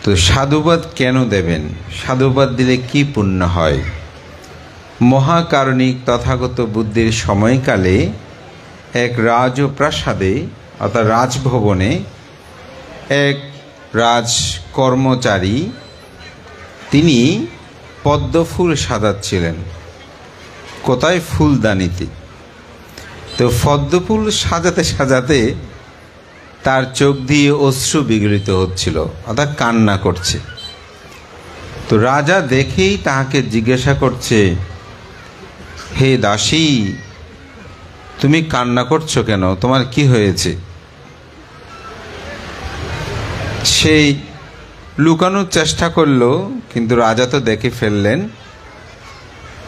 তো সাধুবাদ কেন দেবেন? সাধুবাদ দিলে কি পুণ্য হয়? মহাকারণিক তথাগত বুদ্ধের সময়কালে এক রাজপ্রাসাদে অর্থাৎ রাজভবনে এক রাজকর্মচারী তিনি পদ্মফুল সাজাচ্ছিলেন। কোথায়? ফুলদানিতে। তো পদ্মফুল সাজাতে সাজাতে তার চোখ দিয়ে অশ্রু বিগলিত হচ্ছিল, অর্থাৎ কান্না করছে। তো রাজা দেখেই তাহাকে জিজ্ঞাসা করছে, হে দাসী, তুমি কান্না করছো কেন? তোমার কি হয়েছে? সেই লুকানোর চেষ্টা করলো, কিন্তু রাজা তো দেখে ফেললেন।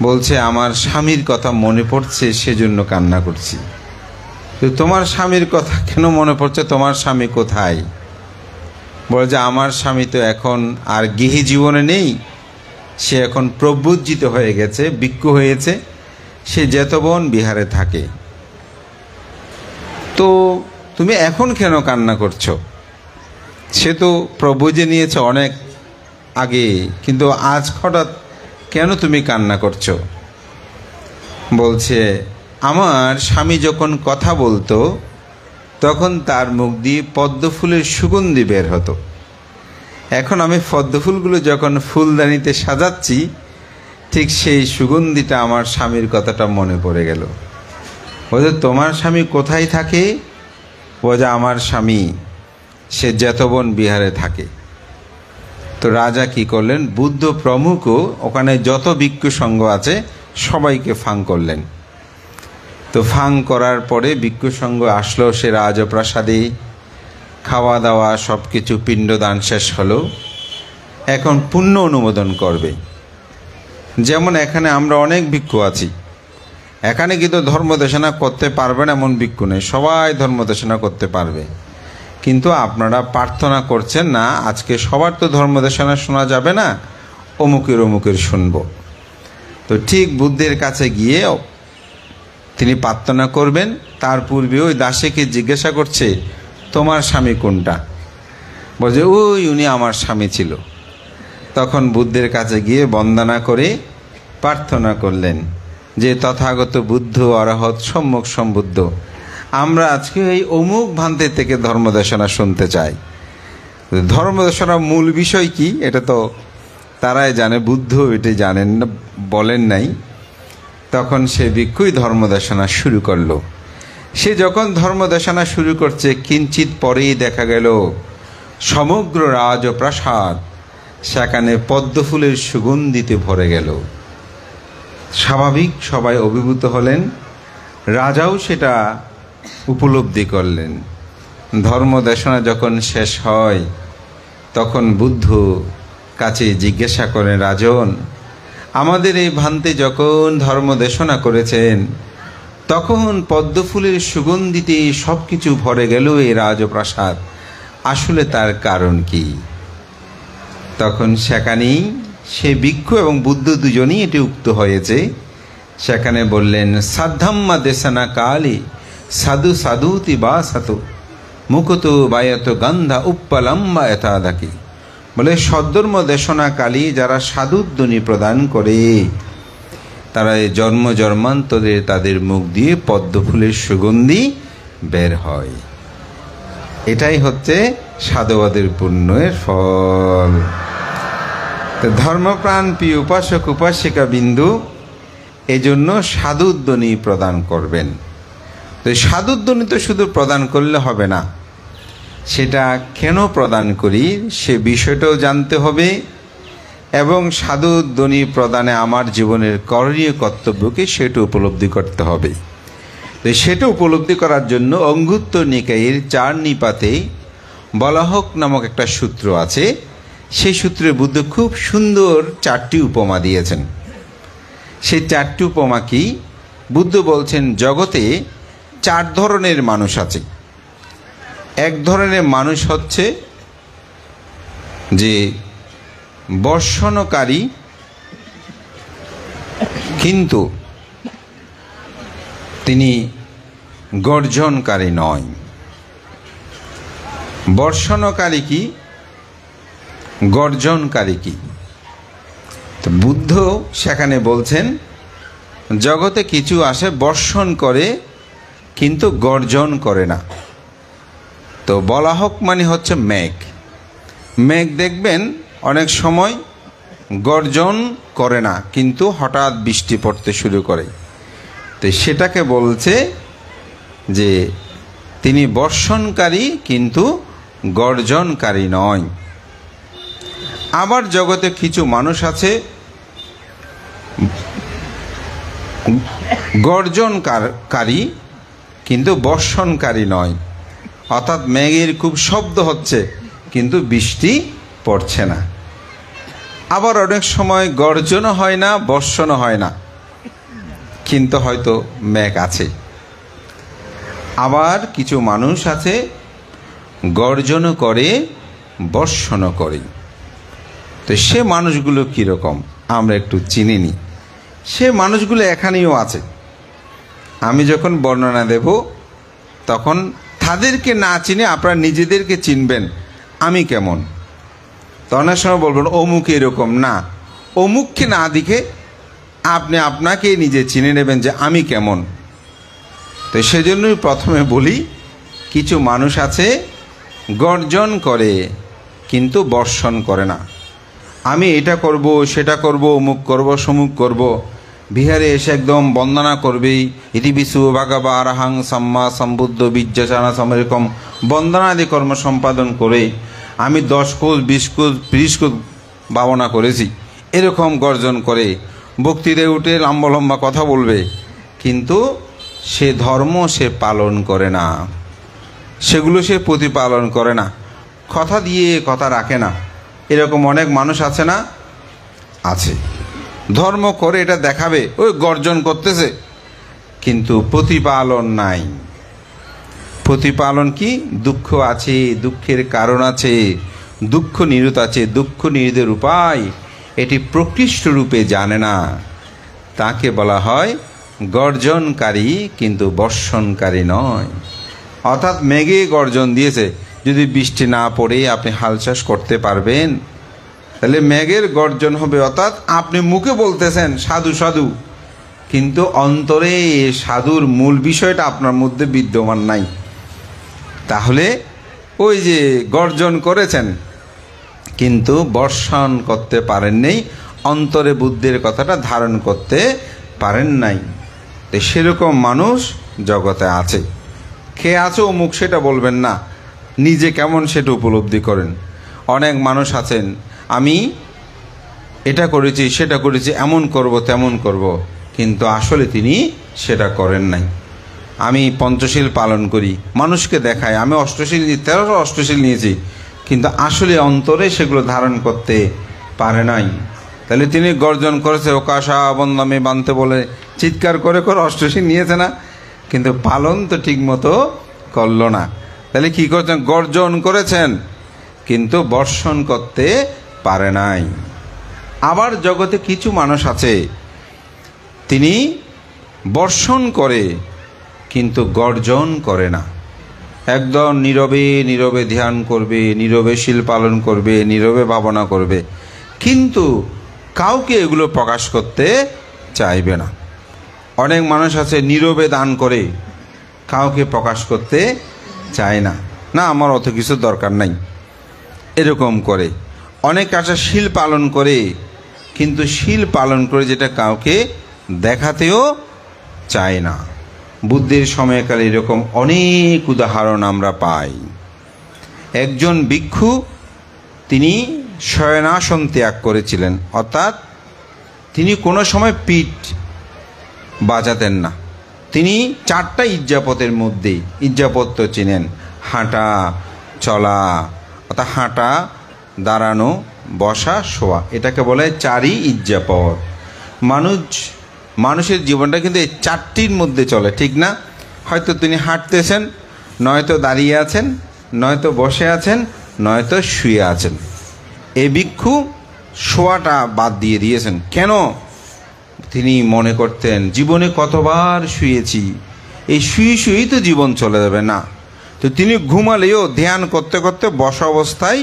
বলছে, আমার স্বামীর কথা মনে পড়ছে, সেজন্য কান্না করছি। তো তোমার স্বামীর কথা কেন মনে পড়ছে? তোমার স্বামী কোথায়? বলে যে আমার স্বামী তো এখন আর গৃহী জীবনে নেই, সে এখন প্রবুজ্জিত হয়ে গেছে, ভিক্ষু হয়েছে, সে জেতবন বিহারে থাকে। তো তুমি এখন কেন কান্না করছো? সে তো প্রবুজে নিয়েছে অনেক আগে, কিন্তু আজ হঠাৎ কেন তুমি কান্না করছো? বলছে, আমার স্বামী যখন কথা বলতো তখন তার মুখ দিয়ে পদ্মফুলের সুগন্ধি বের হতো। এখন আমি পদ্মফুলগুলো যখন ফুলদানিতে সাজাচ্ছি, ঠিক সেই সুগন্ধিটা আমার স্বামীর কথাটা মনে পড়ে গেল। বলছে, তোমার স্বামী কোথায় থাকে? বলছে, আমার স্বামী সে জেতবন বিহারে থাকে। তো রাজা কি করলেন? বুদ্ধ প্রমুখ ওখানে যত ভিক্ষু সংঘ আছে সবাইকে ফাং করলেন। তো ফাং করার পরে ভিক্ষু সংঘ আসলো সে রাজপ্রাসাদে, খাওয়া দাওয়া সব কিছু পিণ্ডদান শেষ হলো। এখন পুণ্য অনুমোদন করবে। যেমন এখানে আমরা অনেক ভিক্ষু আছি, এখানে কিন্তু ধর্মদেশনা করতে পারবে না এমন ভিক্ষু নেই, সবাই ধর্মদেশনা করতে পারবে। কিন্তু আপনারা প্রার্থনা করছেন না, আজকে সবার তো ধর্মদেশনা শোনা যাবে না, অমুকের অমুকের শুনব। তো ঠিক বুদ্ধের কাছে গিয়ে তিনি প্রার্থনা করবেন, তার পূর্বে ওই দাসীকে জিজ্ঞাসা করছে, তোমার স্বামী কোনটা? বলছে, ওই উনি আমার স্বামী ছিল। তখন বুদ্ধের কাছে গিয়ে বন্দনা করে প্রার্থনা করলেন যে তথাগত বুদ্ধ অরহৎ সম্যক সম্বুদ্ধ, আমরা আজকে এই অমুক ভ্রান্তি থেকে ধর্মদেশনা শুনতে চাই। ধর্মদেশনার মূল বিষয় কি এটা তো তারাই জানে, বুদ্ধ এটি জানেন না, বলেন নাই। তখন সে ভিক্ষুই ধর্মদেশনা শুরু করলো। সে যখন ধর্মদেশনা শুরু করছে, কিঞ্চিত পরেই দেখা গেল সমগ্র রাজপ্রাসাদ সেখানে পদ্মফুলের সুগন্ধিতে ভরে গেল। স্বাভাবিক সবাই অভিভূত হলেন, রাজাও সেটা উপলব্ধি করলেন। ধর্মদেশনা যখন শেষ হয় তখন বুদ্ধ কাছে জিজ্ঞাসা করেন, রাজন, আমাদের এই ভ্রান্তি যখন ধর্মদেশনা করেছেন তখন পদ্মফুলের সুগন্ধিতে সব কিছু ভরে গেল এই রাজপ্রাসাদ, আসলে তার কারণ কি? তখন সেখানেই সে ভিক্ষু এবং বুদ্ধ দুজনেই এটি উক্ত হয়েছে। সেখানে বললেন, সাধ্যাম্মা দেশনা কালী সাধু সাধুতি বা সাতু মুকুত বায়ত গন্ধা উপ্পালাম্বা এতাদাকি। বলে, সদ্ধর্ম দেশনাকালী যারা সাধুধ্বনি প্রদান করে তারা জন্ম জন্মান্তরে তাদের মুখ দিয়ে পদ্মফুলের সুগন্ধি বের হয়। এটাই হচ্ছে সাধুবাদের পুণ্যের ফল। ধর্মপ্রাণ প্রিয় উপাসক উপাসিকা বিন্দু, এজন্য সাধুধ্বনি প্রদান করবেন। তো সাধুধ্বনি তো শুধু প্রদান করলে হবে না, সেটা কেন প্রদান করি সে বিষয়টাও জানতে হবে, এবং সাধুধ্বনি প্রদানে আমার জীবনের করণীয় কর্তব্যকে সেটা উপলব্ধি করতে হবে। তো সেটা উপলব্ধি করার জন্য অঙ্গুত্তর নিকায়ের 4 নিপাতে বলাহক নামক একটা সূত্র আছে। সেই সূত্রে বুদ্ধ খুব সুন্দর 4টি উপমা দিয়েছেন। সেই 4টি উপমা কি? বুদ্ধ বলছেন, জগতে 4 ধরনের মানুষ আছে। এক ধরনের মানুষ হচ্ছে যে বর্ষণকারী কিন্তু তিনি গর্জনকারী নয়। বর্ষণকারী কি? গর্জনকারী কি? তো বুদ্ধ সেখানে বলছেন জগতে কিছু আসে বর্ষণ করে কিন্তু গর্জন করে না। তো বলা হোক মানে হচ্ছে মেঘ। মেঘ দেখবেন অনেক সময় গর্জন করে না কিন্তু হঠাৎ বৃষ্টি পড়তে শুরু করে। তো সেটাকে বলছে যে তিনি বর্ষণকারী কিন্তু গর্জনকারী নয়। আবার জগতে কিছু মানুষ আছে গর্জনকারী কিন্তু বর্ষণকারী নয়, অর্থাৎ মেঘের খুব শব্দ হচ্ছে কিন্তু বৃষ্টি পড়ছে না। আবার অনেক সময় গর্জনও হয় না, বর্ষণও হয় না, কিন্তু হয়তো মেঘ আছে। আবার কিছু মানুষ আছে গর্জনও করে বর্ষণও করে। তো সে মানুষগুলো কীরকম আমরা একটু চিনি নি। সে মানুষগুলো এখানেও আছে। আমি যখন বর্ণনা দেব তখন তাদেরকে না চিনে আপনারা নিজেদেরকে চিনবেন আমি কেমন। তো অনেক সময় বলবেন অমুক এরকম না, অমুককে না দেখে আপনি আপনাকে নিজে চিনে নেবেন যে আমি কেমন। তো সেজন্যই প্রথমে বলি কিছু মানুষ আছে গর্জন করে কিন্তু বর্ষণ করে না। আমি এটা করব সেটা করব অমুক করব সমুক করব, বিহারে এসে একদম বন্দনা করবেই ইতি বিশু ভাগাবা আরাহাং সাম্মা সম্বুদ্ধ বিজ্ঞাচানা এরকম বন্দনাদি কর্ম সম্পাদন করে আমি 10 কোষ 20 কোষ 30 কোষ ভাবনা করেছি এরকম গর্জন করে বক্তৃতে উঠে লম্বা লম্বা কথা বলবে, কিন্তু সে ধর্ম সে পালন করে না, সেগুলো সে প্রতিপালন করে না, কথা দিয়ে কথা রাখে না। এরকম অনেক মানুষ আছে না? আছে। ধর্ম করে এটা দেখাবে ওই গর্জন করতেছে কিন্তু প্রতিপালন নাই। প্রতিপালন কি? দুঃখ আছে, দুঃখের কারণ আছে, দুঃখ নিরুত আছে, দুঃখ নিরুতের উপায় এটি প্রকৃষ্ট রূপে জানে না। তাকে বলা হয় গর্জনকারী কিন্তু বর্ষণকারী নয়। অর্থাৎ মেঘে গর্জন দিয়েছে, যদি বৃষ্টি না পড়ে আপনি হাল চাষ করতে পারবেন? তাহলে মেঘের গর্জন হবে। অর্থাৎ আপনি মুখে বলতেছেন সাধু সাধু, কিন্তু অন্তরে সাধুর মূল বিষয়টা আপনার মধ্যে বিদ্যমান নাই। তাহলে ওই যে গর্জন করেছেন কিন্তু বর্ষণ করতে পারেন নাই, অন্তরে বুদ্ধির কথাটা ধারণ করতে পারেন নাই। তো সেরকম মানুষ জগতে আছে। খেয়ে আছে অমুক সেটা বলবেন না, নিজে কেমন সেটা উপলব্ধি করেন। অনেক মানুষ আছেন আমি এটা করেছি সেটা করেছি এমন করব তেমন করব, কিন্তু আসলে তিনি সেটা করেন নাই। আমি পঞ্চশীল পালন করি, মানুষকে দেখায় আমি অষ্টশীল 13 অষ্টশীল নিয়েছি, কিন্তু আসলে অন্তরে সেগুলো ধারণ করতে পারে নাই। তাহলে তিনি গর্জন করেছে ওকাশা বন্দামে বানতে বলে চিৎকার করে করে অষ্টশীল নিয়েছে না, কিন্তু পালন তো ঠিক মতো করল না। তাহলে কি করছেন? গর্জন করেছেন কিন্তু বর্ষণ করতে পারে নাই। আবার জগতে কিছু মানুষ আছে তিনি বর্ষণ করে কিন্তু গর্জন করে না। একদম নীরবে নীরবে ধ্যান করবে, নীরবে শীল পালন করবে, নীরবে ভাবনা করবে, কিন্তু কাউকে এগুলো প্রকাশ করতে চাইবে না। অনেক মানুষ আছে নীরবে দান করে, কাউকে প্রকাশ করতে চায় না, না আমার অত কিছু দরকার নাই, এরকম করে। অনেক আছে শীল পালন করে, কিন্তু শীল পালন করে যেটা কাউকে দেখাতেও চায় না। বুদ্ধের সময়কালে এরকম অনেক উদাহরণ আমরা পাই। একজন ভিক্ষু তিনি শয়নাসন ত্যাগ করেছিলেন, অর্থাৎ তিনি কোনো সময় পিঠ বাজাতেন না। তিনি 4টা ইজ্জাপতের মধ্যে, ইজ্জাপত তো চিনেন, হাঁটা চলা, অর্থাৎ হাঁটা দাঁড়ানো বসা শোয়া, এটাকে বলে 4ই ইজ্জাপত। মানুষের জীবনটা কিন্তু এই 4টির মধ্যে চলে, ঠিক না? হয়তো তিনি হাঁটতেছেন, নয়তো দাঁড়িয়ে আছেন, নয়তো বসে আছেন, নয়তো শুয়ে আছেন। এই ভিক্ষু শোয়াটা বাদ দিয়ে দিয়েছেন। কেন? তিনি মনে করতেন জীবনে কতবার শুয়েছি, এই শুয়েই তো জীবন চলে যাবে না। তো তিনি ঘুমালেও ধ্যান করতে করতে বসা অবস্থায়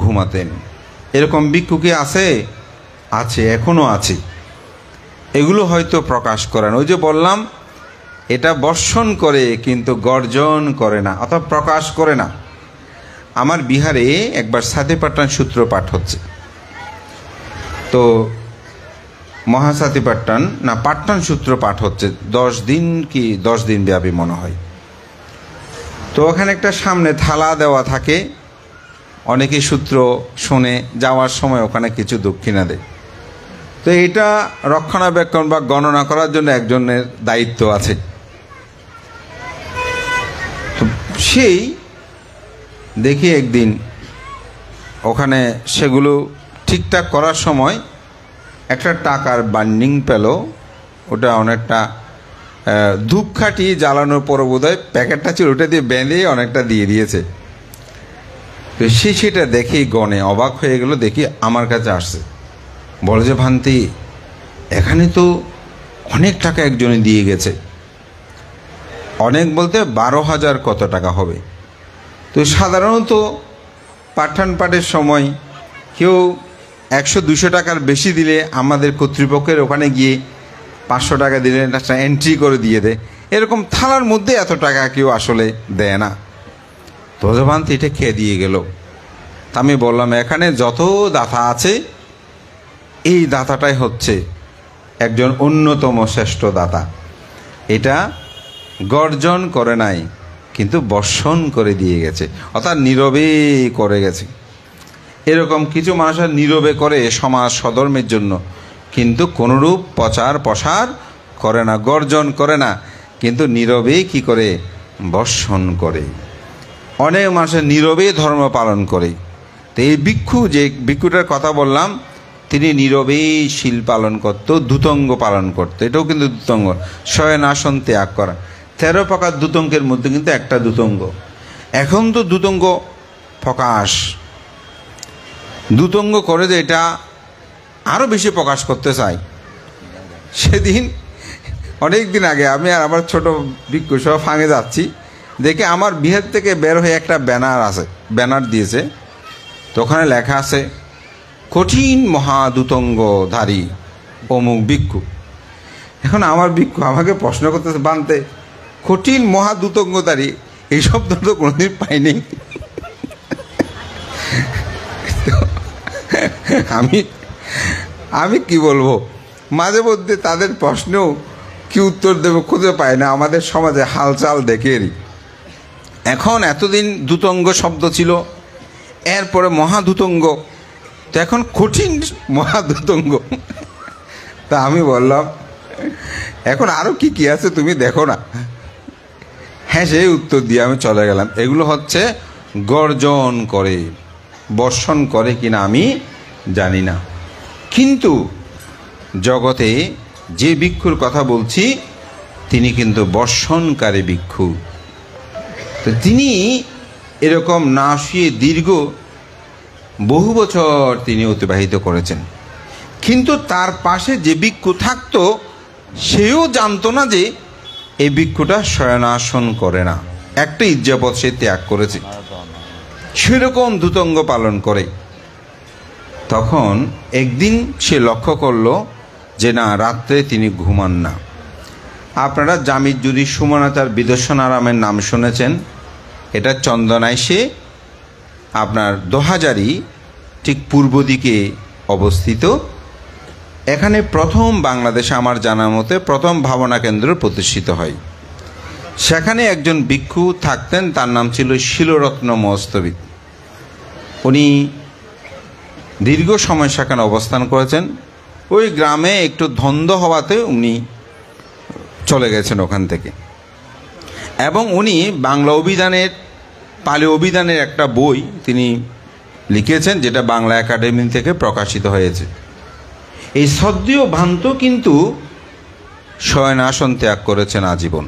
ঘুমাতেন। এরকম ভিক্ষু কি আছে? আছে, এখনো আছে। এগুলো হয়তো প্রকাশ করেন। ওই যে বললাম, এটা বর্ষণ করে কিন্তু গর্জন করে না, অথবা প্রকাশ করে না। আমার বিহারে একবার সাথে পাট্টান সূত্র পাঠ হচ্ছে, তো মহাসাথী পাট্টান না পাট্টান সূত্র পাঠ হচ্ছে 10 দিন ব্যাপী মনে হয়। তো ওখানে একটা সামনে থালা দেওয়া থাকে, অনেকে সূত্র শুনে যাওয়ার সময় ওখানে কিছু দক্ষিণা দেয়। তো এটা রক্ষণাবেক্ষণ বা গণনা করার জন্য একজনের দায়িত্ব আছে। তো সেই দেখি একদিন ওখানে সেগুলো ঠিকঠাক করার সময় একটা টাকার বান্ডিং পেল। ওটা অনেকটা ধূপকাঠি জ্বালানোর পর বোধহয় প্যাকেটটা ছিল, ওটা দিয়ে বেঁধে অনেকটা দিয়ে দিয়েছে। তো সেটা দেখেই গনে অবাক হয়ে গেল, দেখি আমার কাছে আসছে, বলে যে ভান্তি, এখানে তো অনেক টাকা একজনে দিয়ে গেছে। অনেক বলতে 12,000 কত টাকা হবে। তো সাধারণত পাঠান পাঠের সময় কেউ 100-200 টাকার বেশি দিলে আমাদের কর্তৃপক্ষের ওখানে গিয়ে 500 টাকা দিলে একটা এন্ট্রি করে দিয়ে দেয়। এরকম থালার মধ্যে এত টাকা কেউ আসলে দেয় না। তো ভান্তি এটা খেয়ে দিয়ে গেল। তা আমি বললাম, এখানে যত দাতা আছে এই দাতাটাই হচ্ছে একজন অন্যতম শ্রেষ্ঠ দাতা। এটা গর্জন করে নাই, কিন্তু বর্ষণ করে দিয়ে গেছে, অর্থাৎ নীরবে করে গেছে। এরকম কিছু মানুষের নীরবে করে সমাজ সধর্মের জন্য, কিন্তু কোনরূপ প্রচার প্রসার করে না, গর্জন করে না, কিন্তু নীরবে কি করে? বর্ষণ করে। অনেক মানুষের নীরবে ধর্ম পালন করে। তো এই ভিক্ষু, যে ভিক্ষুটার কথা বললাম, তিনি নীরবেই শীল পালন করত, ধূতঙ্গ পালন করত। এটাও কিন্তু ধূতঙ্গ, শয়ন আসন ত্যাগ করা। 13 প্রকার ধূতঙ্গের মধ্যে কিন্তু একটা ধূতঙ্গ। এখন তো ধূতঙ্গ প্রকাশ, ধূতঙ্গ করে যে এটা আরও বেশি প্রকাশ করতে চাই। সেদিন অনেক দিন আগে আমি আর আমার ছোট ভিক্ষু সব ফাঁকে যাচ্ছি, দেখে আমার বিহার থেকে বের হয়ে একটা ব্যানার দিয়েছে। তো ওখানে লেখা আছে, কঠিন মহাদূতঙ্গধারী অমুক ভিক্ষু। এখন আমার ভিক্ষু আমাকে প্রশ্ন করতেছে, বানতে কঠিন মহাদূতঙ্গধারী এই শব্দ তো কোনোদিন পাইনি। আমি কি বলবো, মাঝে মধ্যে তাদের প্রশ্নেও কি উত্তর দেবো খুঁজে পায় না। আমাদের সমাজে হালচাল দেখেরই। এখন এতদিন দূতঙ্গ শব্দ ছিল, এরপরে মহাদূতঙ্গ, তো এখন কঠিন মহাদূতঙ্গ। তা আমি বললাম, এখন আরও কি কি আছে তুমি দেখো না। হ্যাঁ, সেই উত্তর দিয়ে আমি চলে গেলাম। এগুলো হচ্ছে গর্জন করে, বর্ষণ করে কিনা আমি জানি না, কিন্তু জগতে যে ভিক্ষুর কথা বলছি তিনি কিন্তু বর্ষণকারী ভিক্ষু। তো তিনি এরকম না শুয়ে দীর্ঘ বহু বছর তিনি অতিবাহিত করেছেন, কিন্তু তার পাশে যে ভিক্ষু থাকতো সেও জানতো না যে এই ভিক্ষুটা শয়নাসন করে না, একটা ইজ্জাপদ সে ত্যাগ করেছে, সেরকম ধূতঙ্গ পালন করে। তখন একদিন সে লক্ষ্য করলো যে না, রাত্রে তিনি ঘুমান না। আপনারা জামিজুরি সুমনাচার বিদর্শনারামের নাম শুনেছেন। এটা চন্দনাইশে আপনার দোহাজারি ঠিক পূর্ব দিকে অবস্থিত। এখানে প্রথম বাংলাদেশে আমার জানা মতে প্রথম ভাবনা কেন্দ্র প্রতিষ্ঠিত হয়। সেখানে একজন ভিক্ষু থাকতেন, তার নাম ছিল শিলরত্ন মহস্তবী। উনি দীর্ঘ সময় সেখানে অবস্থান করেছেন। ওই গ্রামে একটু ধন্দ হওয়াতে উনি চলে গেছেন ওখান থেকে। এবং উনি বাংলা অভিধানের, পালি অভিধানের একটা বই তিনি লিখেছেন, যেটা বাংলা একাডেমি থেকে প্রকাশিত হয়েছে। এই সদ্যীয় ভ্রান্ত কিন্তু শয়নাসন ত্যাগ করেছেন আজীবন,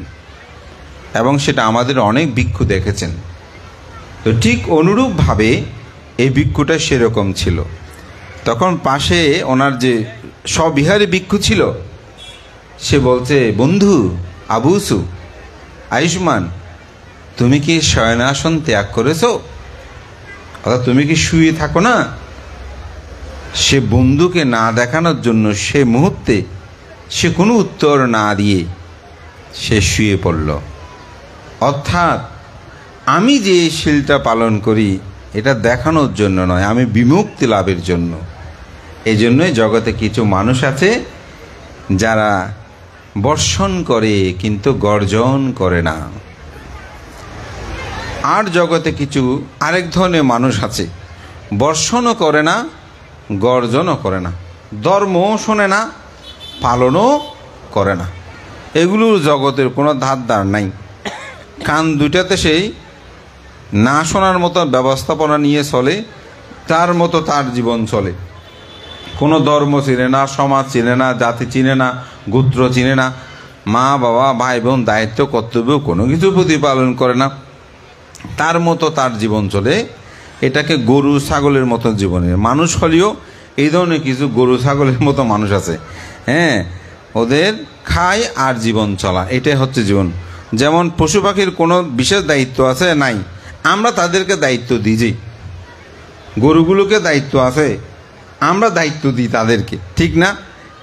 এবং সেটা আমাদের অনেক ভিক্ষু দেখেছেন। তো ঠিক অনুরূপভাবে এই ভিক্ষুটা সেরকম ছিল। তখন পাশে ওনার যে স্ববিহারী ভিক্ষু ছিল, সে বলছে, বন্ধু আবুসু, আয়ুষ্মান, তুমি কি শয়নাসন ত্যাগ করেছো? অর্থাৎ তুমি কি শুয়ে থাকো না? সে বন্ধুকে না দেখানোর জন্য সে মুহূর্তে সে কোনো উত্তর না দিয়ে সে শুয়ে পড়ল। অর্থাৎ আমি যে শীলটা পালন করি এটা দেখানোর জন্য নয়, আমি বিমুক্তি লাভের জন্য। এই জন্যই জগতে কিছু মানুষ আছে যারা বর্ষণ করে কিন্তু গর্জন করে না। আর জগতে কিছু আরেক ধরনের মানুষ আছে, বর্ষণও করে না, গর্জনও করে না, ধর্মও শোনে না, পালনও করে না। এগুলোর জগতের কোনো ধার নাই। কান দুটাতে সেই না শোনার মতো ব্যবস্থাপনা নিয়ে চলে, তার মতো তার জীবন চলে। কোনো ধর্ম চিনে না, সমাজ চিনে না, জাতি চিনে না, গোত্র চিনে না, মা বাবা ভাই বোন দায়িত্ব কর্তব্য কোনো কিছু প্রতিপালন করে না, তার মতো তার জীবন চলে। এটাকে গরু ছাগলের মতো জীবনের মানুষ হলেও এই ধরনের কিছু গরু ছাগলের মতো মানুষ আছে। হ্যাঁ, ওদের খায় আর জীবন চলা, এটাই হচ্ছে জীবন। যেমন পশু পাখির কোনো বিশেষ দায়িত্ব আছে নাই, আমরা তাদেরকে দায়িত্ব দিই। যে গরুগুলোকে দায়িত্ব আছে, আমরা দায়িত্ব দিই তাদেরকে, ঠিক না?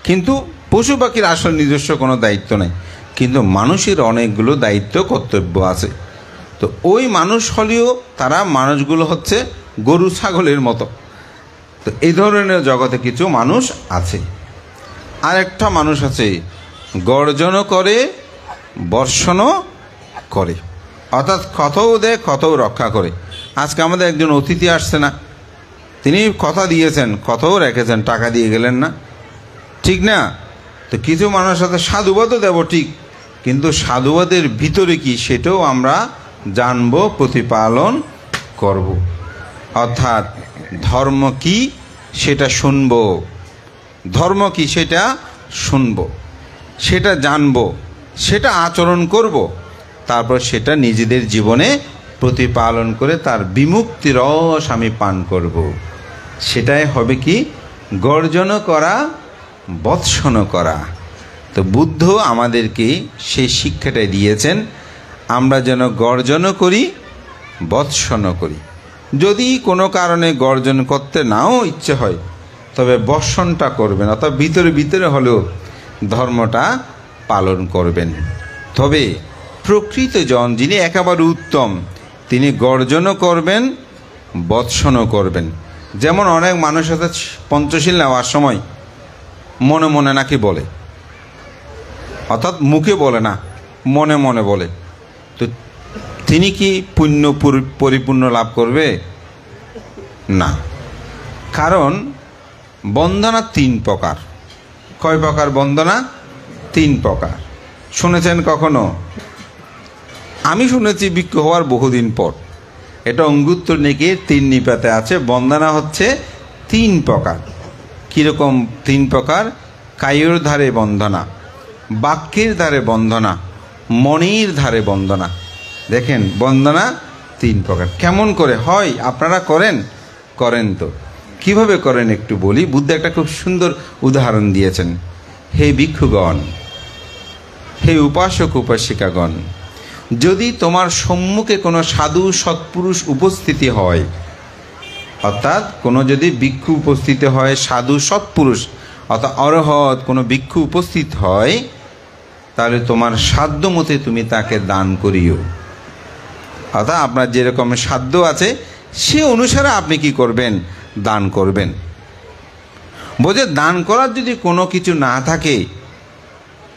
কিন্তু পশু পাখির আসলে নিজস্ব কোনো দায়িত্ব নাই, কিন্তু মানুষের অনেকগুলো দায়িত্ব কর্তব্য আছে। তো ওই মানুষ হলেও তারা মানুষগুলো হচ্ছে গরু ছাগলের মতো। তো এই ধরনের জগতে কিছু মানুষ আছে। আরেকটা মানুষ আছে, গর্জনও করে, বর্ষণও করে, অর্থাৎ কথাও দেয়, কথাও রক্ষা করে। আজকে আমাদের একজন অতিথি আসছে না, তিনি কথা দিয়েছেন, কথাও রেখেছেন, টাকা দিয়ে গেলেন না, ঠিক না? তো কিছু মানুষের সাথে সাধুবাদও দেব, ঠিক, কিন্তু সাধুবাদের ভিতরে কি সেটাও আমরা জানব, প্রতিপালন করব। অর্থাৎ ধর্ম কি সেটা শুনব, ধর্ম কি সেটা শুনব, সেটা জানব, সেটা আচরণ করব, তারপর সেটা নিজেদের জীবনে প্রতিপালন করে তার বিমুক্তি রস আমি পান করব। সেটাই হবে কি গর্জন করা, বৎসন করা। তো বুদ্ধ আমাদেরকে সেই শিক্ষাটাই দিয়েছেন, আমরা যেন গর্জনও করি, বৎসনও করি। যদি কোনো কারণে গর্জন করতে নাও ইচ্ছে হয়, তবে বর্ষণটা করবেন, অর্থাৎ ভিতরে ভিতরে হলেও ধর্মটা পালন করবেন। তবে প্রকৃত জন যিনি একেবারে উত্তম, তিনি গর্জনও করবেন, বৎসনও করবেন। যেমন অনেক মানুষ সাথে পঞ্চশীল নেওয়ার সময় মনে মনে নাকি বলে, অর্থাৎ মুখে বলে না, মনে মনে বলে। তো তিনি কি পুণ্য পরিপূর্ণ লাভ করবে? না। কারণ বন্দনা 3 প্রকার। কয় প্রকার বন্দনা? 3 প্রকার। শুনেছেন কখনো? আমি শুনেছি ভিক্ষু হওয়ার বহুদিন পর। এটা অঙ্গুত্তর নিকের 3 নিপাতে আছে। বন্দনা হচ্ছে 3 প্রকার। কীরকম 3 প্রকার? কায়ুর ধারে বন্দনা, বাক্যের ধারে বন্দনা, মনির ধারে বন্দনা। দেখেন বন্দনা 3 প্রকার। কেমন করে হয়? আপনারা করেন? করেন তো। কিভাবে করেন একটু বলি। বুদ্ধ একটা খুব সুন্দর উদাহরণ দিয়েছেন। হে ভিক্ষুগণ, হে উপাসক উপাসিকাগণ, যদি তোমার সম্মুখে কোনো সাধু সৎপুরুষ উপস্থিতি হয়, অর্থাৎ কোনো যদি ভিক্ষু উপস্থিত হয়, সাধু সৎপুরুষ অর্থাৎ অরহৎ কোনো ভিক্ষু উপস্থিত হয়, তাহলে তোমার সাধ্য মতে তুমি তাকে দান করিও। অর্থাৎ আপনার যেরকম সাধ্য আছে সে অনুসারে আপনি কি করবেন? দান করবেন। বোঝে দান করার যদি কোনো কিছু না থাকে,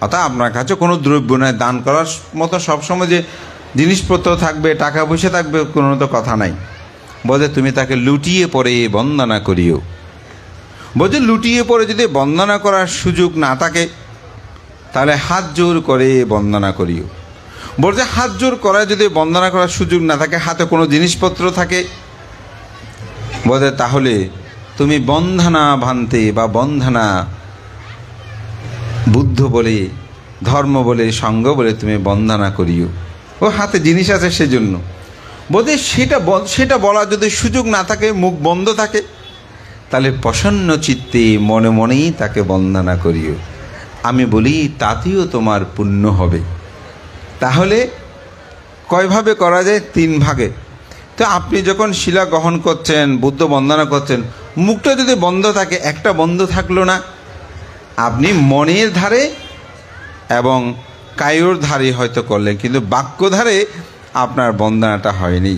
অর্থাৎ আপনার কাছে কোনো দ্রব্য নয়, দান করার মতো সবসময় যে জিনিসপত্র থাকবে, টাকা পয়সা থাকবে, কোনো তো কথা নাই। বোঝে তুমি তাকে লুটিয়ে পড়ে বন্দনা করিও। বোঝে লুটিয়ে পড়ে যদি বন্দনা করার সুযোগ না থাকে, তাহলে হাত জোর করে বন্দনা করিও। বলছে হাত জোর করা যদি বন্দনা করার সুযোগ না থাকে, হাতে কোনো জিনিসপত্র থাকে, বলে তাহলে তুমি বন্ধনা ভান্তে বা বন্ধনা বুদ্ধ বলে, ধর্ম বলে, সঙ্গ বলে তুমি বন্দনা করিও। ও হাতে জিনিস আছে সেজন্য। বলতে সেটা বলার যদি সুযোগ না থাকে, মুখ বন্ধ থাকে, তাহলে প্রসন্ন চিত্তে মনে মনেই তাকে বন্দনা করিও। আমি বলি তাতেও তোমার পুণ্য হবে। তাহলে কয়ভাবে করা যায়? 3 ভাগে। তো আপনি যখন শিলা গ্রহণ করছেন, বুদ্ধ বন্দনা করছেন, মুখটা যদি বন্ধ থাকে, একটা বন্ধ থাকলো না, আপনি মনের ধারে এবং কায়ুর ধারে হয়তো করলেন, কিন্তু বাক্যধারে আপনার বন্দনাটা হয়নি।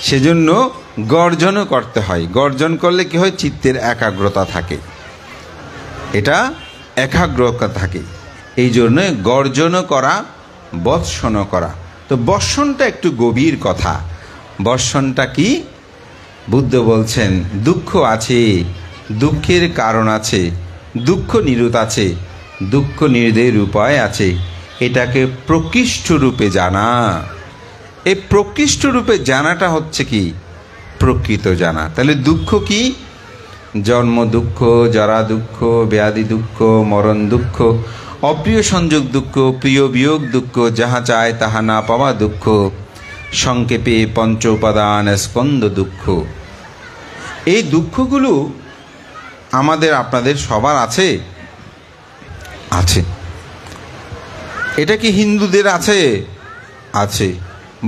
সেজন্য গর্জনও করতে হয়। গর্জন করলে কি হয়? চিত্তের একাগ্রতা থাকে, এটা একাগ্রতা থাকে। এই জন্য গর্জনও করা, বৎসনও করা। তো বর্ষণটা একটু গভীর কথা। বর্ষণটা কি? বুদ্ধ বলছেন দুঃখ আছে, দুঃখের কারণ আছে, দুঃখ নিরুত আছে, দুঃখ নির্দেহের উপায় আছে। এটাকে প্রকৃষ্ট রূপে জানা। এই প্রকৃষ্ট রূপে জানাটা হচ্ছে কি? প্রকৃত জানা। তাহলে দুঃখ কি? জন্ম দুঃখ, জরা দুঃখ, ব্যাধি দুঃখ, মরণ দুঃখ, অপ্রিয় সংযোগ দুঃখ, প্রিয় বিয়োগ দুঃখ, যাহা চায় তাহা না পাওয়া দুঃখ, সংক্ষেপে পঞ্চ উপাদান স্কন্দ দুঃখ। এই দুঃখগুলো আমাদের আপনাদের সবার আছে? আছে। এটা কি হিন্দুদের আছে? আছে।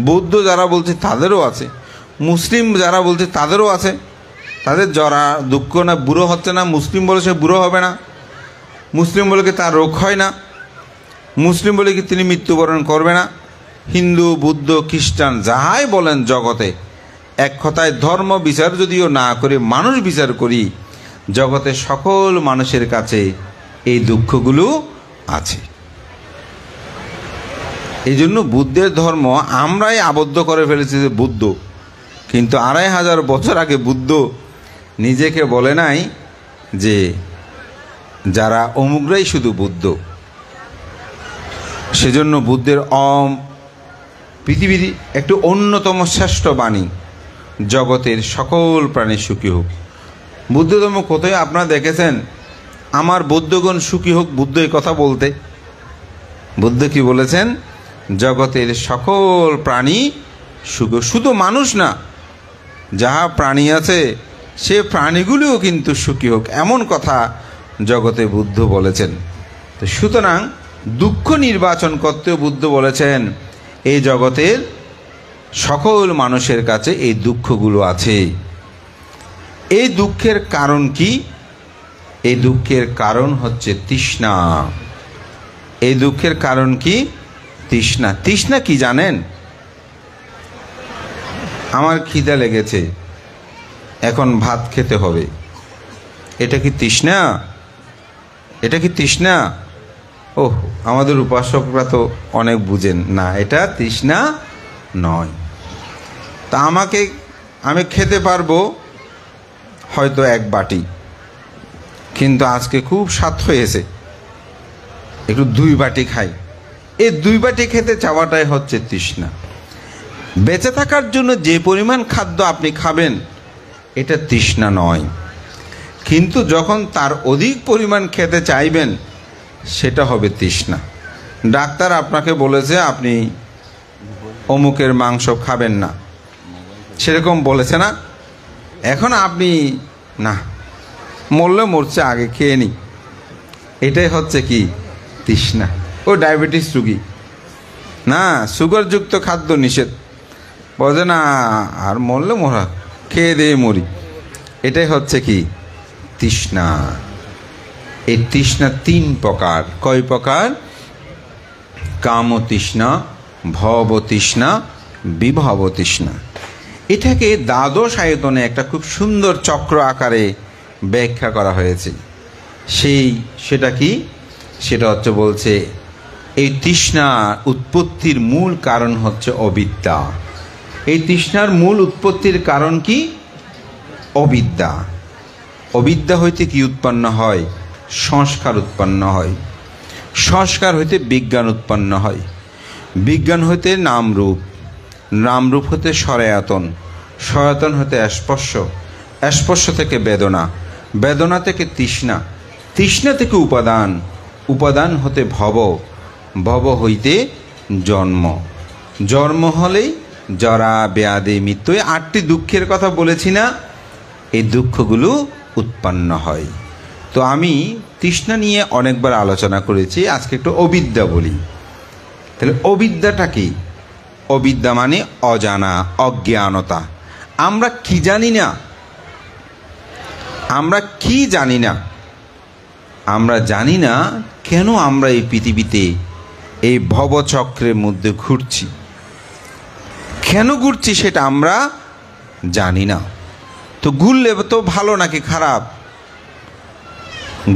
বৌদ্ধ যারা বলছে তাদেরও আছে, মুসলিম যারা বলছে তাদেরও আছে। তাদের জরা দুঃখ না বুড়ো হচ্ছে না, মুসলিম বলে সে বুড়ো হবে না, মুসলিম বলে কি তার রোগ হয় না, মুসলিম বলে কি তিনি মৃত্যুবরণ করবে না। হিন্দু, বুদ্ধ, খ্রিস্টান যাহাই বলেন জগতে, এক কথায় ধর্ম বিচার যদিও না করে মানুষ বিচার করি, জগতে সকল মানুষের কাছে এই দুঃখগুলো আছে। এই জন্য বুদ্ধের ধর্ম আমরাই আবদ্ধ করে ফেলেছি যে বুদ্ধ, কিন্তু 2500 বছর আগে বুদ্ধ নিজেকে বলে নাই যে যারা অমুকরাই শুধু বুদ্ধ। সেজন্য বুদ্ধের পৃথিবীর একটু অন্যতম শ্রেষ্ঠ বাণী, জগতের সকল প্রাণী সুখী হোক। বুদ্ধ ধর্ম কোথায় আপনারা দেখেছেন আমার বৌদ্ধগণ সুখী হোক বুদ্ধ এই কথা বলতে? বুদ্ধ কি বলেছেন? জগতের সকল প্রাণী সুখী, শুধু মানুষ না, যাহা প্রাণী আছে সে প্রাণীগুলিও কিন্তু সুখী হোক, এমন কথা জগতে বুদ্ধ বলেছেন। তো সুতরাং দুঃখ নির্বাচন করতেও বুদ্ধ বলেছেন এই জগতের সকল মানুষের কাছে এই দুঃখগুলো আছে। এই দুঃখের কারণ কি? এই দুঃখের কারণ হচ্ছে তৃষ্ণা। এই দুঃখের কারণ কি? তৃষ্ণা। তৃষ্ণা কি জানেন? আমার খিদা লেগেছে, এখন ভাত খেতে হবে, এটা কি তৃষ্ণা? এটা কি তৃষ্ণা? ওহ, আমাদের উপাসকরা তো অনেক বুঝেন না, এটা তৃষ্ণা নয়। তা আমি খেতে পারবো হয়তো 1 বাটি, কিন্তু আজকে খুব স্বাদ হয়েছে, একটু 2 বাটি খাই। এই 2 বাটি খেতে চাওয়াটাই হচ্ছে তৃষ্ণা। বেঁচে থাকার জন্য যে পরিমাণ খাদ্য আপনি খাবেন এটা তৃষ্ণা নয়, কিন্তু যখন তার অধিক পরিমাণ খেতে চাইবেন সেটা হবে তৃষ্ণা। ডাক্তার আপনাকে বলেছে আপনি অমুকের মাংস খাবেন না, সেরকম বলেছে না? এখন আপনি না, মরলে মরছে, আগে খেয়ে নি, এটাই হচ্ছে কি? তৃষ্ণা। ও ডায়াবেটিস রুগী, না সুগারযুক্ত খাদ্য নিষেধ, বলে না আর মরলে মরা, খেয়ে দিয়ে মরি, এটাই হচ্ছে কি? তৃষ্ণা। এই তৃষ্ণা 3 প্রকার। কয় প্রকার? কাম তৃষ্ণা, ভব তৃষ্ণা, বিভব তৃষ্ণা। এটাকে দ্বাদশ আয়তনে একটা খুব সুন্দর চক্র আকারে ব্যাখ্যা করা হয়েছে। সেটা কি? সেটা হচ্ছে বলছে এই তৃষ্ণা উৎপত্তির মূল কারণ হচ্ছে অবিদ্যা। এই তৃষ্ণার মূল উৎপত্তির কারণ কি? অবিদ্যা। অবিদ্যা হইতে কি উৎপন্ন হয়? সংস্কার উৎপন্ন হয়। সংস্কার হইতে বিজ্ঞান উৎপন্ন হয়। বিজ্ঞান হইতে নামরূপ, নামরূপ হতে সরায়তন, সনাতন হতে স্পর্শ, স্পর্শ থেকে বেদনা, বেদনা থেকে তৃষ্ণা, তৃষ্ণা থেকে উপাদান, উপাদান হতে ভব, ভব হইতে জন্ম, জন্ম হলেই জরা ব্যাধি মৃত্যু। এই 8টি দুঃখের কথা বলেছি না, এই দুঃখগুলো উৎপন্ন হয়। তো আমি তৃষ্ণা নিয়ে অনেকবার আলোচনা করেছি, আজকে একটু অবিদ্যা বলি। তাহলে অবিদ্যাটা কি? অবিদ্যা মানে অজানা, অজ্ঞানতা। আমরা কি জানি না, আমরা কি জানি না, আমরা জানি না কেন আমরা এই পৃথিবীতে এই ভবচক্রের মধ্যে ঘুরছি। কেন ঘুরছি সেটা আমরা জানি না। তো ঘুরলে তো ভালো নাকি খারাপ?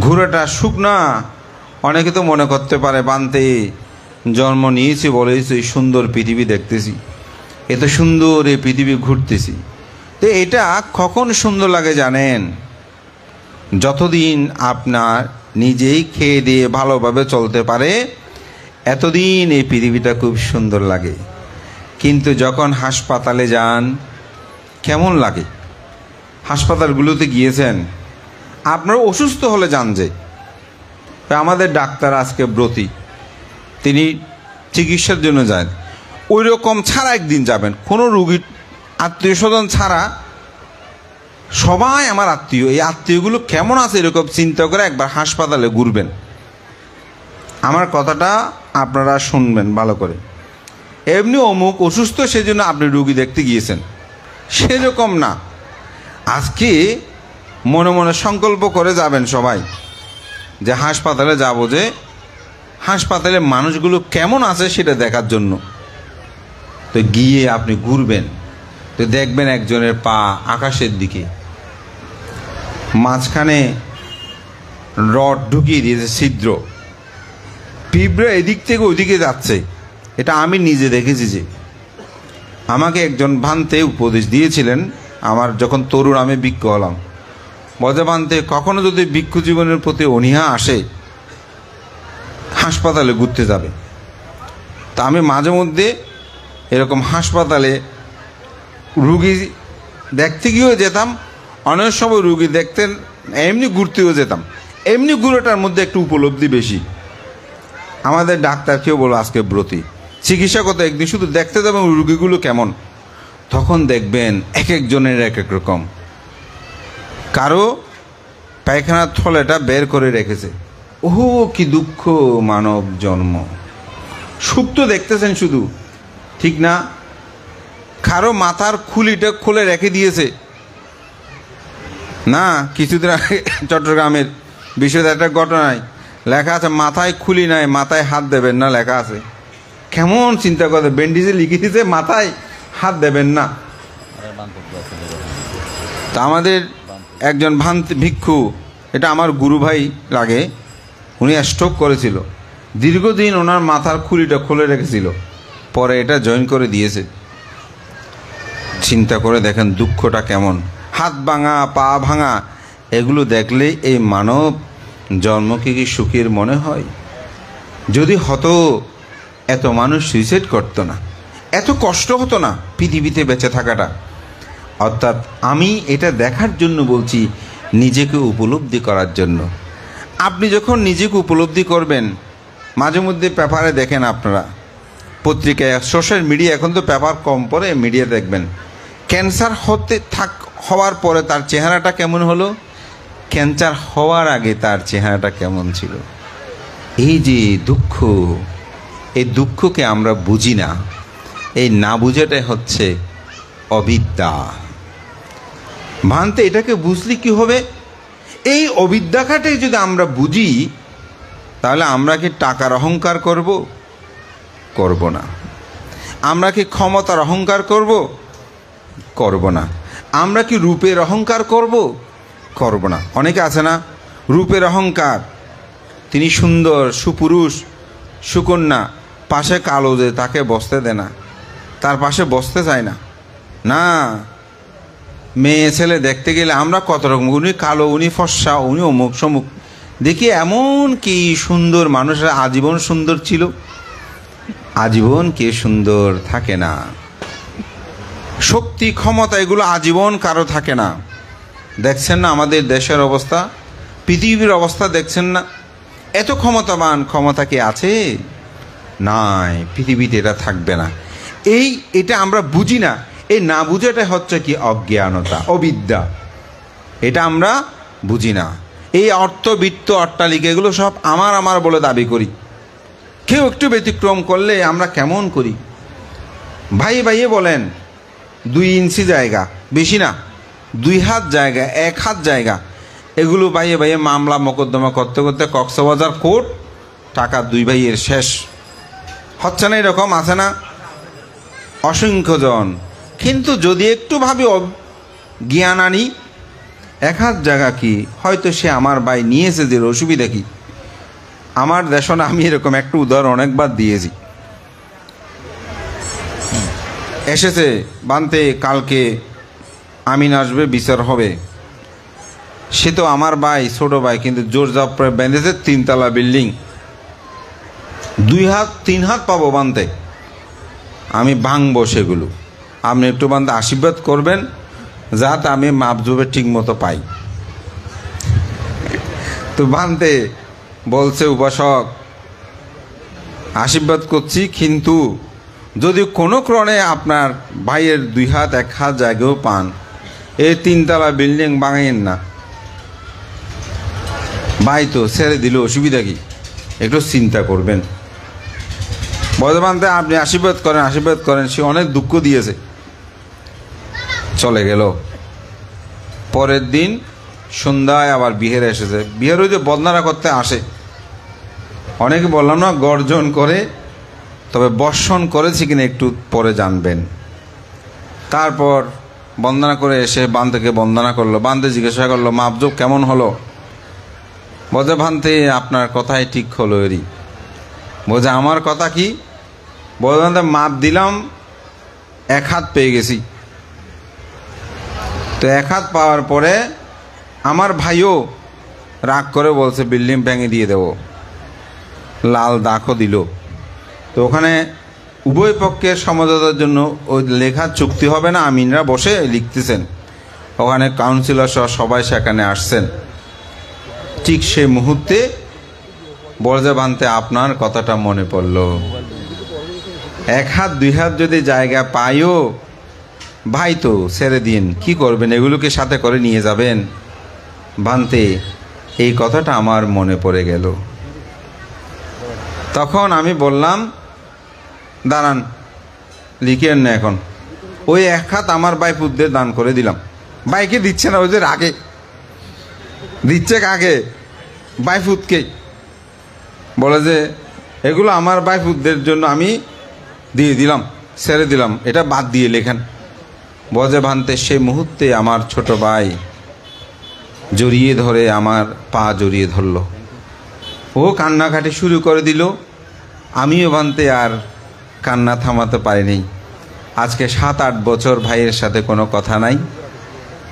ঘুরাটা সুখ না? অনেকে তো মনে করতে পারে বানতে জন্ম নিয়েছি বলেছি এই সুন্দর পৃথিবী দেখতেছি, এত সুন্দর এই পৃথিবী ঘুরতেছি। তো এটা কখন সুন্দর লাগে জানেন? যতদিন আপনার নিজেই খেয়ে দিয়ে ভালোভাবে চলতে পারে এতদিন এই পৃথিবীটা খুব সুন্দর লাগে। কিন্তু যখন হাসপাতালে যান কেমন লাগে? হাসপাতালগুলোতে গিয়েছেন, আপনারা অসুস্থ হলে যান যে আমাদের ডাক্তার আজকে ব্রতী, তিনি চিকিৎসার জন্য যান, ওই রকম ছাড়া একদিন যাবেন, কোনো রুগীর আত্মীয় স্বজন ছাড়া সবাই আমার আত্মীয়, এই আত্মীয়গুলো কেমন আছে এরকম চিন্তা করে একবার হাসপাতালে ঘুরবেন। আমার কথাটা আপনারা শুনবেন ভালো করে। এমনি অমুক অসুস্থ সেজন্য আপনি রুগী দেখতে গিয়েছেন, সেরকম না। আজকে মনে মনে সংকল্প করে যাবেন সবাই যে হাসপাতালে যাব, যে হাসপাতালে মানুষগুলো কেমন আছে সেটা দেখার জন্য। তো গিয়ে আপনি ঘুরবেন, তো দেখবেন একজনের পা আকাশের দিকে, মাঝখানে রড ঢুকিয়ে দিয়েছে ছিদ্র, পিঁপড়ে এদিক থেকে ওইদিকে যাচ্ছে। এটা আমি নিজে দেখেছি। যে আমাকে একজন ভান্তে উপদেশ দিয়েছিলেন আমার যখন তরুণ আমি ভিক্ষু হলাম, বলে ভান্তে কখনো যদি ভিক্ষু জীবনের প্রতি অনীহা আসে হাসপাতালে ঘুরতে যাবে। তা আমি মাঝে মধ্যে এরকম হাসপাতালে রুগী দেখতে গিয়েও যেতাম, অনেক সময় রুগী দেখতেন এমনি ঘুরতেও যেতাম। এমনি ঘুরেটার মধ্যে একটু উপলব্ধি বেশি। আমাদের ডাক্তার কেউ বলো আজকে ব্রতী, চিকিৎসা করতে একদিন শুধু দেখতে যাবেন রুগীগুলো কেমন, তখন দেখবেন এক একজনের এক এক রকম। কারো পায়খানার থলেটা বের করে রেখেছে, ওহো কি দুঃখ মানব জন্ম, সুখ তো দেখতেছেন শুধু, ঠিক না? কারো মাথার খুলিটা খুলে রেখে দিয়েছে না। কিছুদিন আগে চট্টগ্রামের বিষয়ে একটা ঘটনায় লেখা আছে মাথায় খুলি নাই, মাথায় হাত দেবেন না, লেখা আছে। কেমন চিন্তা করে, ব্যান্ডেজে লিখে দিয়েছে মাথায় হাত দেবেন না। তা আমাদের একজন ভিক্ষু, এটা আমার গুরু ভাই লাগে, উনি স্ট্রোক করেছিল, দীর্ঘদিন ওনার মাথার খুলিটা খুলে রেখেছিল, পরে এটা জয়েন করে দিয়েছে। চিন্তা করে দেখেন দুঃখটা কেমন। হাত ভাঙা, পা ভাঙা, এগুলো দেখলে এই মানব জন্মকে কি সুখের মনে হয়? যদি হতো এত মানুষ সুইসাইড করতো না, এত কষ্ট হতো না পৃথিবীতে বেঁচে থাকাটা। অর্থাৎ আমি এটা দেখার জন্য বলছি, নিজেকে উপলব্ধি করার জন্য। আপনি যখন নিজেকে উপলব্ধি করবেন, মাঝে মধ্যে পেপারে দেখেন আপনারা, পত্রিকায়, সোশ্যাল মিডিয়া, এখন তো পেপার কম পড়ে, মিডিয়া দেখবেন ক্যান্সার হওয়ার পরে তার চেহারাটা কেমন হলো, ক্যান্সার হওয়ার আগে তার চেহারাটা কেমন ছিল। এই যে দুঃখ, এই দুঃখকে আমরা বুঝি না। এই না বুঝাটাই হচ্ছে অবিদ্যা। ভান্তে এটাকে বুঝলি কি হবে? এই অবিদ্যাটাই যদি আমরা বুঝি, তাহলে আমরা কি টাকার অহংকার করব? করব না। আমরা কি ক্ষমতার অহংকার করব? করব না। আমরা কি রূপের অহংকার করব? করব না। অনেকে আছে না রূপের অহংকার, তিনি সুন্দর, সুপুরুষ, সুকন্যা, পাশে কালো যে তাকে বসতে দেয় না, তার পাশে বসতে চায় না। না, মেয়ে ছেলে দেখতে গেলে আমরা কত রকম, উনি কালো, উনি ফর্সা, উনি অমুক সমুক, দেখি এমন কি সুন্দর মানুষরা আজীবন সুন্দর ছিল? আজীবন কে সুন্দর থাকে না। শক্তি, ক্ষমতা, এগুলো আজীবন কারো থাকে না। দেখছেন না আমাদের দেশের অবস্থা, পৃথিবীর অবস্থা দেখছেন না? এত ক্ষমতাবান, ক্ষমতা কি আছে? নাই, পৃথিবীতে এটা থাকবে না। এটা আমরা বুঝি না। এই না বুঝাটা হচ্ছে কি অজ্ঞানতা, অবিদ্যা। এটা আমরা বুঝি না। এই অর্থবিত্ত, অট্টালিকা, এগুলো সব আমার বলে দাবি করি। কেউ একটু ব্যতিক্রম করলে আমরা কেমন করি। ভাইয়ে বলেন 2 ইঞ্চি জায়গা, বেশি না, 2 হাত জায়গা, 1 হাত জায়গা, এগুলো পাইয়ে পাইয়ে মামলা মোকদ্দমা করতে করতে কক্সবাজার কোর্ট, টাকা 2 ভাইয়ের শেষ। হচ্ছে না এরকম? আছে না অসংখ্য জন? কিন্তু যদি একটু ভাবি জ্ঞান আনি, এক হাত জায়গা কি হয়তো সে আমার ভাই নিয়েছে, যে অসুবিধা কি? আমার দেশনে আমি এরকম একটা উদাহরণ অনেকবার দিয়েছি। এসেছে বানতে, কালকে আমিন আসবে, বিচার হবে। সে তো আমার ভাই, ছোট ভাই, কিন্তু জোর জবরে বেঁধেছে 3 তলা বিল্ডিং, 2 হাত 3 হাত পাবো বানতে। আমি ভাঙবো সেগুলো। আপনি একটু বানতে আশীর্বাদ করবেন যাতে আমি মাপজুবে ঠিক মতো পাই। তো বানতে বলছে উপাসক, আশীর্বাদ করছি, কিন্তু যদি কোনো ক্রণে আপনার ভাইয়ের 2 হাত 1 হাত জায়গাও পান, এই 3 তলা বিল্ডিং ভাঙেন না। ভাই তো ছেড়ে দিল, অসুবিধা কি? একটু চিন্তা করবেন। বর্ধমানতে আপনি আশীর্বাদ করেন, আশীর্বাদ করেন। সে অনেক দুঃখ দিয়েছে, চলে গেল। পরের দিন সন্ধ্যায় আবার বিহের এসেছে। বিহের ওই যে বদনারা করতে আসে, অনেকে বললাম না গর্জন করে, তবে বর্ষণ করেছে কিনা একটু পরে জানবেন। তারপর বন্দনা করে এসে বান্তেকে বন্দনা করলো। বান্তে জিজ্ঞাসা করলো, মাপজোব কেমন হলো? বোঝে ভান্তে আপনার কথাই ঠিক হলো। এরই বোঝে আমার কথা কি? বোঝে ভান্তে মাপ দিলাম, 1 হাত পেয়ে গেছি। তো 1 হাত পাওয়ার পরে আমার ভাইও রাগ করে বলছে বিল্ডিং ভেঙে দিয়ে দেব, লাল দাগও দিল। তো ওখানে উভয় পক্ষের সমঝোতার জন্য ওই লেখা চুক্তি হবে না, আমিনরা বসে লিখতেছেন। ওখানে কাউন্সিলর সহ সবাই সেখানে আসছেন। ঠিক সেই মুহূর্তে বর্জা বানতে আপনার কথাটা মনে পড়ল। 1 হাত 2 হাত যদি জায়গা পাইও, ভাই তো ছেড়ে দিন, কি করবেন? এগুলোকে সাথে করে নিয়ে যাবেন? বানতে এই কথাটা আমার মনে পড়ে গেল। তখন আমি বললাম, দাঁড়ান, লিখেন না এখন। ওই 1 হাত আমার ভাই পুতদের দান করে দিলাম। ভাইকে দিচ্ছে না, ওই যে রাগে দিচ্ছে। কাকে? বাইফুতকে। বলে যে এগুলো আমার বাইফুতদের জন্য আমি দিয়ে দিলাম, ছেড়ে দিলাম, এটা বাদ দিয়ে লেখেন। বজে ভানতে সেই মুহূর্তে আমার ছোট ভাই জড়িয়ে ধরে আমার পা জড়িয়ে ধরল। ও কান্নাকাটি শুরু করে দিল। আমিও ভানতে আর কান্না থামাতে পারিনি। আজকে 7-8 বছর ভাইয়ের সাথে কোনো কথা নাই।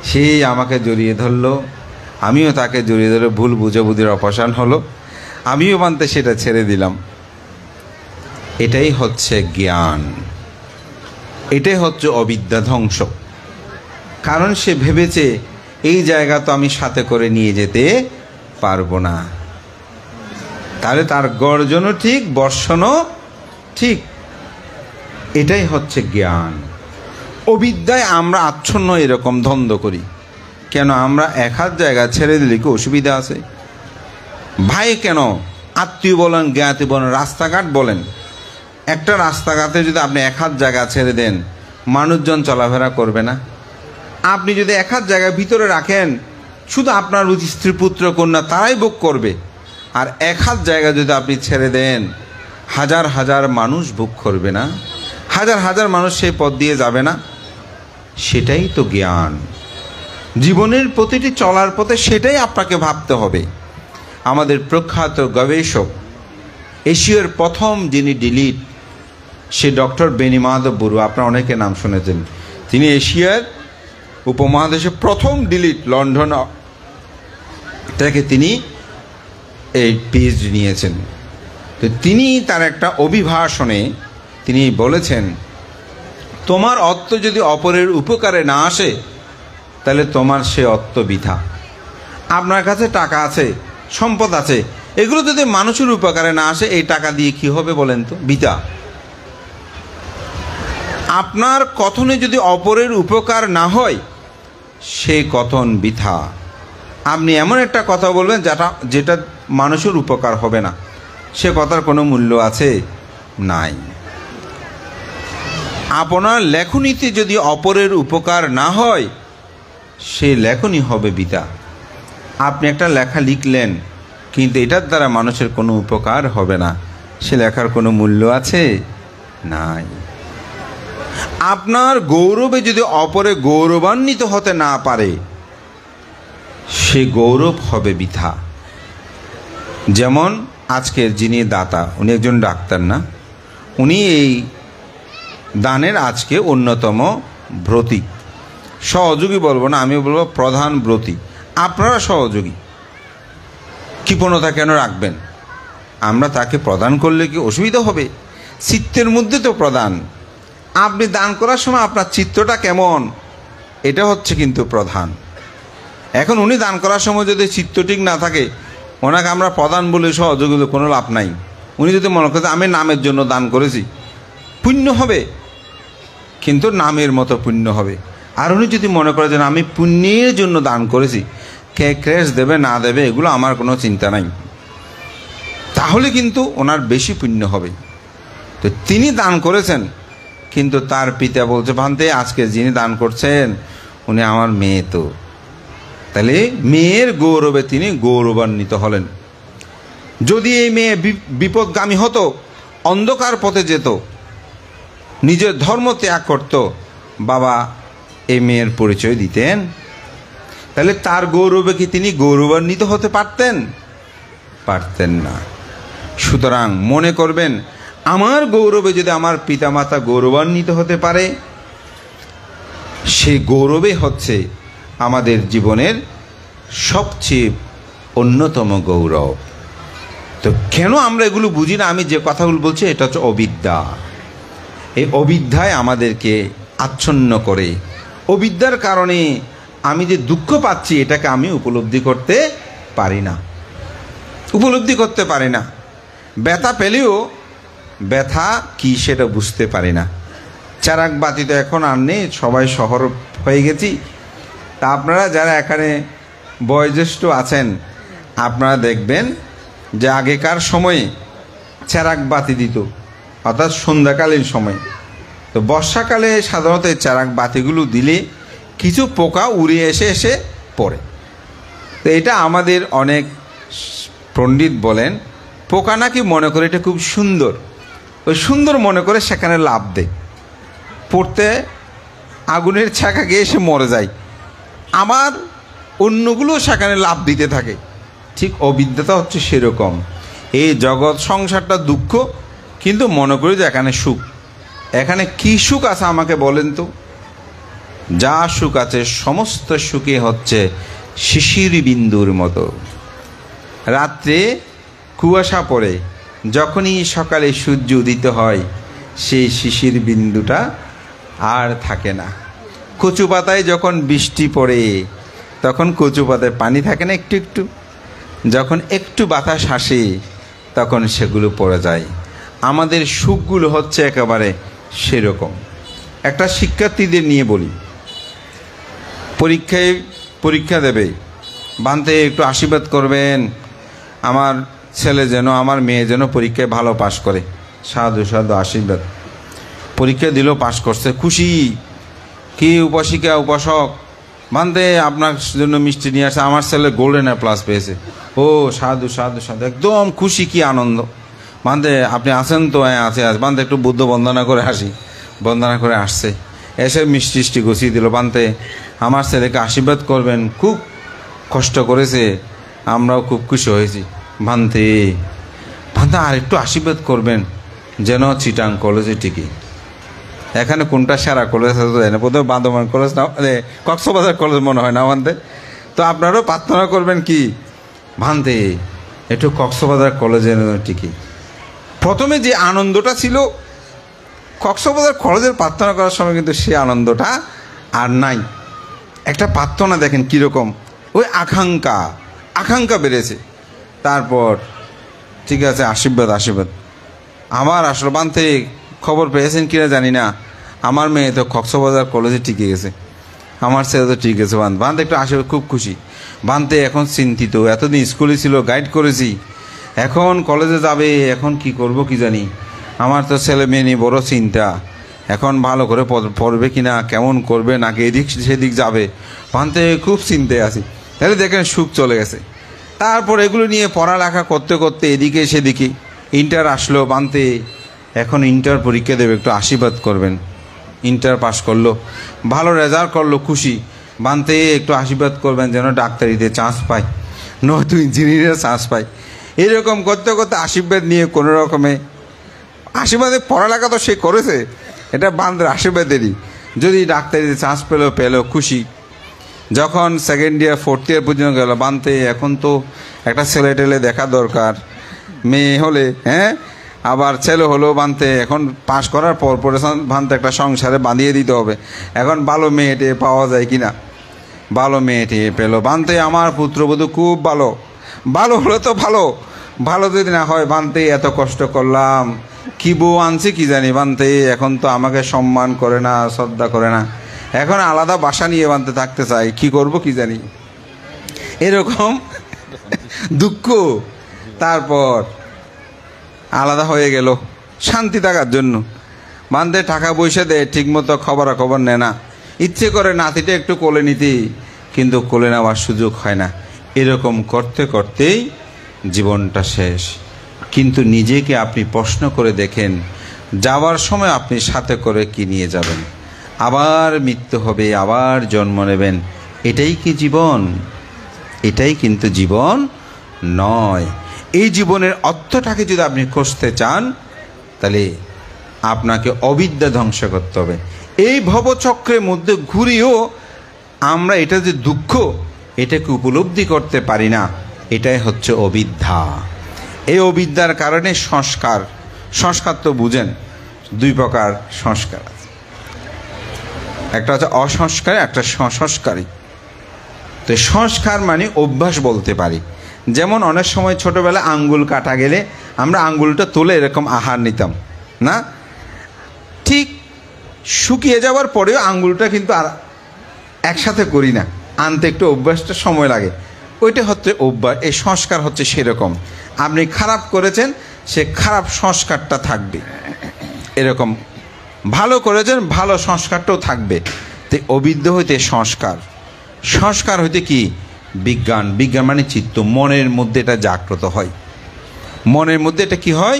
সেই আমাকে জড়িয়ে ধরলো, আমিও তাকে জড়িয়ে ধরে ভুল বুঝাবুঝির অপসারণ হলো। আমিও মানতে সেটা ছেড়ে দিলাম। এটাই হচ্ছে জ্ঞান, এটাই হচ্ছে অবিদ্যা ধ্বংস। কারণ সে ভেবেছে এই জায়গা তো আমি সাথে করে নিয়ে যেতে পারবো না। তাহলে তার গর্জনও ঠিক, বর্ষণও ঠিক। এটাই হচ্ছে জ্ঞান। অবিদ্যায় আমরা আচ্ছন্ন এরকম দ্বন্দ্ব করি। কেন? আমরা 1 হাত জায়গা ছেড়ে দিলে কি অসুবিধা আছে? ভাই কেন, আত্মীয় বলেন, জ্ঞাতি বলেন, রাস্তাঘাট বলেন, একটা রাস্তাঘাটে যদি আপনি 1 হাত জায়গা ছেড়ে দেন, মানুষজন চলাফেরা করবে না? আপনি যদি 1 হাত জায়গা ভিতরে রাখেন, শুধু আপনার স্ত্রী পুত্র কন্যা তারাই ভোগ করবে। আর 1 হাত জায়গা যদি আপনি ছেড়ে দেন, হাজার হাজার মানুষ ভোগ করবে না? হাজার হাজার মানুষ সেই পথ দিয়ে যাবে না? সেটাই তো জ্ঞান। জীবনের প্রতিটি চলার পথে সেটাই আপনাকে ভাবতে হবে। আমাদের প্রখ্যাত গবেষক, এশিয়ার প্রথম যিনি ডিলিট, সে ডক্টর বেনি মাধব বড়ুয়া। আপনারা অনেকে নাম শুনেছেন। তিনি এশিয়ার উপমহাদেশে প্রথম ডিলিট, লন্ডন থেকে তিনি এই পিএইচডি নিয়েছেন। তো তিনি তার একটা অভিভাষণে তিনি বলেছেন, তোমার অর্থ যদি অপরের উপকারে না আসে, তাহলে তোমার সে অর্থ বৃথা। আপনার কাছে টাকা আছে, সম্পদ আছে, এগুলো যদি মানুষের উপকারে না আসে, এই টাকা দিয়ে কি হবে বলেন তো? বৃথা। আপনার কথনে যদি অপরের উপকার না হয়, সেই কথন বৃথা। আপনি এমন একটা কথা বলবেন যেটা মানুষের উপকার হবে না, সে কথার কোনো মূল্য আছে? নাই। আপনার লেখনীতে যদি অপরের উপকার না হয়, সেই লেখনী হবে বৃথা। আপনি একটা লেখা লিখলেন, কিন্তু এটার দ্বারা মানুষের কোনো উপকার হবে না, সে লেখার কোনো মূল্য আছে? নাই। আপনার গৌরবে যদি অপরে গৌরবান্বিত হতে না পারে, সে গৌরব হবে বৃথা। যেমন আজকের যিনি দাতা, উনি একজন ডাক্তার না, উনি এই দানের আজকে অন্যতম ব্রতী, সহযোগী বলবো না, আমি বলবো প্রধান ব্রতী। আপনারা সহযোগী, কৃপণতা কেন রাখবেন? আমরা তাকে প্রদান করলে কি অসুবিধা হবে? চিত্তের মধ্যে তো প্রদান। আপনি দান করার সময় আপনার চিত্তটা কেমন, এটা হচ্ছে কিন্তু প্রধান। এখন উনি দান করার সময় যদি চিত্ত ঠিক না থাকে, ওনাকে আমরা প্রদান বলে সহযোগিতা কোনো লাভ নাই। উনি যদি মনে করেন আমি নামের জন্য দান করেছি, পুণ্য হবে, কিন্তু নামের মতো পুণ্য হবে। আর উনি যদি মনে করে যে আমি পুণ্যের জন্য দান করেছি, কে ক্রেশ দেবে না দেবে এগুলো আমার কোনো চিন্তা নাই, তাহলে কিন্তু ওনার বেশি পুণ্য হবে। তো তিনি দান করেছেন, কিন্তু তার পিতা বলছে ভান্তে আজকে যিনি দান করছেন উনি আমার মেয়ে, তো তাহলে মেয়ের গৌরবে তিনি গৌরবান্বিত হলেন। যদি এই মেয়ে বিপদগামী হতো, অন্ধকার পথে যেত, নিজের ধর্ম ত্যাগ করত, বাবা এই মেয়ের পরিচয় দিতেন? তাহলে তার গৌরবে কি তিনি গৌরবান্বিত হতে পারতেন? পারতেন না। সুতরাং মনে করবেন, আমার গৌরবে যদি আমার পিতামাতা গৌরবান্বিত হতে পারে, সেই গৌরবে হচ্ছে আমাদের জীবনের সবচেয়ে অন্যতম গৌরব। তো কেন আমরা এগুলো বুঝি না? আমি যে কথাগুলো বলছি এটা হচ্ছে অবিদ্যা। এই অবিদ্যায় আমাদেরকে আচ্ছন্ন করে। অবিদ্যার কারণে আমি যে দুঃখ পাচ্ছি এটাকে আমি উপলব্ধি করতে পারি না, ব্যথা পেলেও ব্যথা কি সেটা বুঝতে পারি না। চারাক বাতি তো এখন আর নেই, সবাই শহর হয়ে গেছি। তা আপনারা যারা এখানে বয়োজ্যেষ্ঠ আছেন, আপনারা দেখবেন যে আগেকার সময়ে চারাক বাতি দিত, অর্থাৎ সন্ধ্যাকালীন সময়। তো বর্ষাকালে সাধারণত চারাক বাতিগুলো দিলে কিছু পোকা উড়ে এসে পড়ে। তো এটা আমাদের অনেক পণ্ডিত বলেন, পোকা নাকি মনে করে এটা খুব সুন্দর, ওই সুন্দর মনে করে সেখানে লাভ দেয়, পড়তে আগুনের ছ্যাঁকা গিয়ে এসে মরে যায়, আমার অন্যগুলো সেখানে লাভ দিতে থাকে। ঠিক অবিদ্যাটা হচ্ছে সেরকম। এই জগৎ সংসারটা দুঃখ, কিন্তু মনে করি যে এখানে সুখ। এখানে কি সুখ আছে আমাকে বলেন তো? যা সুখ আছে সমস্ত সুখে হচ্ছে শিশির বিন্দুর মতো। রাত্রে কুয়াশা পড়ে, যখনই সকালে সূর্য উদিত হয়, সেই শিশির বিন্দুটা আর থাকে না। কচু পাতায় যখন বৃষ্টি পড়ে, তখন কচু পাতায় পানি থাকে না একটু একটু, যখন একটু বাতাস আসে তখন সেগুলো পড়ে যায়। আমাদের সুখগুলো হচ্ছে একেবারে সেরকম। একটা শিক্ষার্থীদের নিয়ে বলি, পরীক্ষা দেবে, বানতে একটু আশীর্বাদ করবেন, আমার ছেলে যেন, আমার মেয়ে যেন পরীক্ষায় ভালো পাশ করে। সাধু সাধু আশীর্বাদ। পরীক্ষা দিল, পাশ করছে, খুশি। কি উপাসিকা উপাসক, বানতে আপনার জন্য মিষ্টি নিয়ে আসছে, আমার ছেলে গোল্ডেন এ প্লাস পেয়েছে। ও সাধু সাধু সাধু, একদম খুশি, কি আনন্দ। বানতে আপনি আছেন তো? হ্যাঁ আছে। বানতে একটু বুদ্ধ বন্দনা করে আসি। বন্দনা করে আসছে, এসে মিষ্টি গুছিয়ে দিল। বানতে আমার ছেলেকে আশীর্বাদ করবেন, খুব কষ্ট করেছে, আমরাও খুব খুশি হয়েছি। ভান্তে আর একটু আশীর্বাদ করবেন যেন চিটাং কলেজে টিকি। এখানে কোনটা সেরা কলেজ আছে তো জানি না, প্রথমে বান্দরবান কলেজ না, কক্সবাজার কলেজ মনে হয় না ভান্তে। তো আপনারাও প্রার্থনা করবেন কি, ভান্তে একটু কক্সবাজার কলেজে টিকি। প্রথমে যে আনন্দটা ছিল কক্সবাজার কলেজের প্রার্থনা করার সময়, কিন্তু সে আনন্দটা আর নাই। একটা প্রার্থনা দেখেন কীরকম, ওই আকাঙ্ক্ষা বেড়েছে। তারপর ঠিক আছে, আশীর্বাদ। আমার আসলে বানতে খবর পেয়েছেন কিনা জানি না, আমার মেয়ে তো কক্সবাজার কলেজে টিকে গেছে, আমার ছেলে তো ঠিক আছে। বানতে একটু আশীর্বাদ, খুব খুশি। বানতে এখন চিন্তিত, এতদিন স্কুলে ছিল, গাইড করেছি, এখন কলেজে যাবে, এখন কি করব কি জানি, আমার তো ছেলে মেয়ে নিয়ে বড় চিন্তা। এখন ভালো করে পড়বে কিনা, কেমন করবে, নাকি এদিক সেদিক যাবে, বানতে খুব চিন্তায় আছি। তাহলে দেখেন সুখ চলে গেছে। তারপর এগুলো নিয়ে পড়ালেখা করতে করতে এদিকে সেদিকে ইন্টার আসলো, বানতে এখন ইন্টার পরীক্ষা দেবে, একটু আশীর্বাদ করবেন। ইন্টার পাস করলো, ভালো রেজাল্ট করলো, খুশি, বানতে একটু আশীর্বাদ করবেন যেন ডাক্তারিতে চান্স পায়, নয়তো ইঞ্জিনিয়ারিংয়ে চান্স পায়। এরকম করতে করতে আশীর্বাদ নিয়ে কোনো রকমে, আশীর্বাদে পড়ালেখা তো সে করেছে, এটা বান্দের আশীর্বাদেরই, যদি ডাক্তারিতে চান্স পেলো খুশি। যখন সেকেন্ড ইয়ার ফোর্থ ইয়ার পর্যন্ত গেল, বানতে এখন তো একটা ছেলে টেলে দেখা দরকার, মেয়ে হলে হ্যাঁ, আবার ছেলে হলেও বানতে এখন পাস করার পর বানতে একটা সংসারে বাঁধিয়ে দিতে হবে। এখন ভালো মেয়েটে পাওয়া যায় কিনা, ভালো মেয়েটে পেলো, বানতে আমার পুত্রবধূ খুব ভালো, ভালো হলে তো ভালো, ভালো যদি না হয় বানতে এত কষ্ট করলাম, কি বউ আনছি কি জানি, বানতে এখন তো আমাকে সম্মান করে না, শ্রদ্ধা করে না, এখন আলাদা বাসা নিয়ে বানতে থাকতে চাই, কি করব কি জানি, এরকম দুঃখ। তারপর আলাদা হয়ে গেল শান্তি থাকার জন্য, বানতে টাকা পয়সা দেয়, ঠিকমতো খবরাখবর নেয় না, ইচ্ছে করে নাতিটা একটু কোলে নিতে, কিন্তু কোলে নেওয়ার সুযোগ হয় না। এরকম করতে করতেই জীবনটা শেষ। কিন্তু নিজেকে আপনি প্রশ্ন করে দেখেন, যাওয়ার সময় আপনি সাথে করে কি নিয়ে যাবেন? আবার মৃত্যু হবে, আবার জন্ম নেবেন, এটাই কি জীবন? এটাই কিন্তু জীবন নয়। এই জীবনের অর্থটাকে যদি আপনি খুঁজতে চান, তাহলে আপনাকে অবিদ্যা ধ্বংস করতে হবে। এই ভবচক্রের মধ্যে ঘুরিয়েও আমরা এটা যে দুঃখ, এটাকে উপলব্ধি করতে পারি না, এটাই হচ্ছে অবিদ্যা। এই অবিদ্যার কারণে সংস্কার, সংস্কার তো বুঝেন, দুই প্রকার সংস্কার আছে, একটা হচ্ছে অসংস্কারী, একটা সংস্কারী। তো সংস্কার মানে অভ্যাস বলতে পারি। যেমন অনেক সময় ছোটবেলা আঙ্গুল কাটা গেলে আমরা আঙ্গুলটা তুলে এরকম আহার নিতাম না, ঠিক শুকিয়ে যাওয়ার পরেও আঙ্গুলটা কিন্তু আর একসাথে করি না, আনতে একটু অভ্যাসটা সময় লাগে, ওইটা হচ্ছে অভ্যাস। এই সংস্কার হচ্ছে সেরকম, আপনি খারাপ করেছেন, সে খারাপ সংস্কারটা থাকবে, এরকম ভালো করেছেন, ভালো সংস্কারটাও থাকবে। তো অবিদ্যা হইতে সংস্কার, সংস্কার হইতে কি বিজ্ঞান, বিজ্ঞান মানে চিত্ত, মনের মধ্যে এটা জাগ্রত হয়, মনের মধ্যে এটা কি হয়,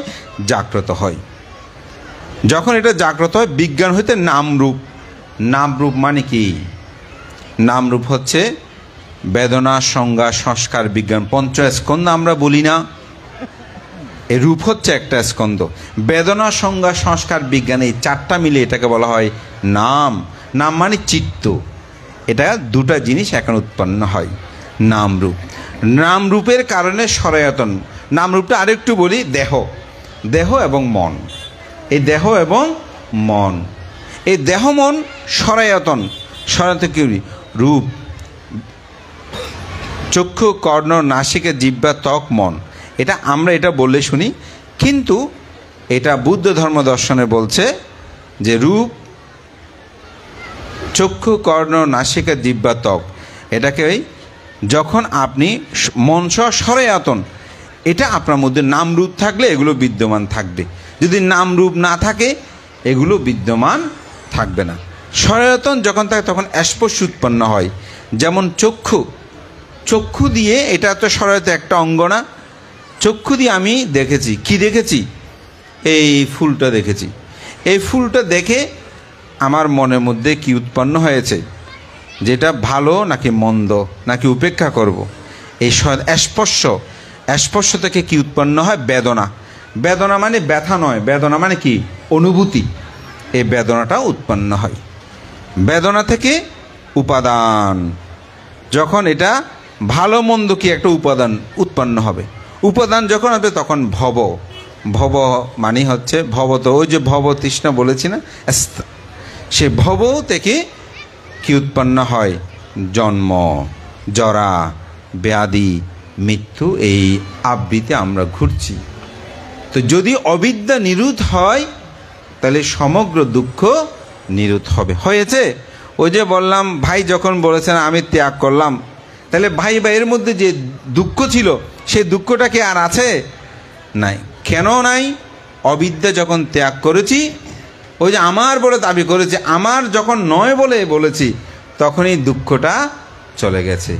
জাগ্রত হয়। যখন এটা জাগ্রত হয়, বিজ্ঞান হইতে নামরূপ, নামরূপ মানে কি, নামরূপ হচ্ছে বেদনা, সংজ্ঞা, সংস্কার, বিজ্ঞান, পঞ্চস্কন্ধ আমরা বলি না, এই রূপ হচ্ছে একটা স্কন্ধ। বেদনা, সংজ্ঞা, সংস্কার, বিজ্ঞান, এই চারটা মিলে এটাকে বলা হয় নাম। নাম মানে চিত্ত, এটা দুটা জিনিস এখন উৎপন্ন হয়, নামরূপ। নামরূপের কারণে সরায়তন, নামরূপটা আরেকটু বলি, দেহ, দেহ এবং মন, এই দেহ এবং মন, এই দেহ মন সরায়তন, সরায়তন কি রূপ, চক্ষু, কর্ণ, নাসিকা, জিহ্বা, ত্বক, মন, এটা আমরা এটা বললে শুনি, কিন্তু এটা বুদ্ধ ধর্ম দর্শনে বলছে যে রূপ, চক্ষু, কর্ণ, নাসিকা, জিহ্বা, ত্বক, এটাকে যখন আপনি মন সহ সরায়তন, এটা আপনার মধ্যে নামরূপ থাকলে এগুলো বিদ্যমান থাকবে, যদি নামরূপ না থাকে এগুলো বিদ্যমান থাকবে না। সরায়তন যখন থাকে তখন স্পর্শ উৎপন্ন হয়। যেমন চক্ষু, চক্ষু দিয়ে, এটা তো সরায়ত একটা অঙ্গ না, চক্ষু দিয়ে আমি দেখেছি, কি দেখেছি, এই ফুলটা দেখেছি, এই ফুলটা দেখে আমার মনের মধ্যে কি উৎপন্ন হয়েছে, যেটা ভালো নাকি মন্দ নাকি উপেক্ষা করব, এই স্পর্শ, স্পর্শ থেকে কি উৎপন্ন হয়, বেদনা, বেদনা মানে ব্যথা নয়, বেদনা মানে কি অনুভূতি, এই বেদনাটা উৎপন্ন হয়। বেদনা থেকে উপাদান, যখন এটা ভালো মন্দ কি একটা উপাদান উৎপন্ন হবে, উপাদান যখন হবে তখন ভব, ভব মানে হচ্ছে ভব, তো ওই যে ভব তৃষ্ণা বলেছি না, সে ভব থেকে কি উৎপন্ন হয়, জন্ম, জরা, ব্যাধি, মৃত্যু, এই আবৃত্তি আমরা ঘুরছি। তো যদি অবিদ্যা নিরোধ হয় তাহলে সমগ্র দুঃখ নিরোধ হবে। হয়েছে, ওই যে বললাম ভাই যখন বলেছেন আমি ত্যাগ করলাম, তাহলে ভাই ভাইয়ের মধ্যে যে দুঃখ ছিল সেই দুঃখটা কি আর আছে? নাই। কেন নাই? অবিদ্যা যখন ত্যাগ করেছি, ওই যে আমার বলে দাবি করেছে, আমার যখন নয় বলে বলেছি, তখনই দুঃখটা চলে গেছে।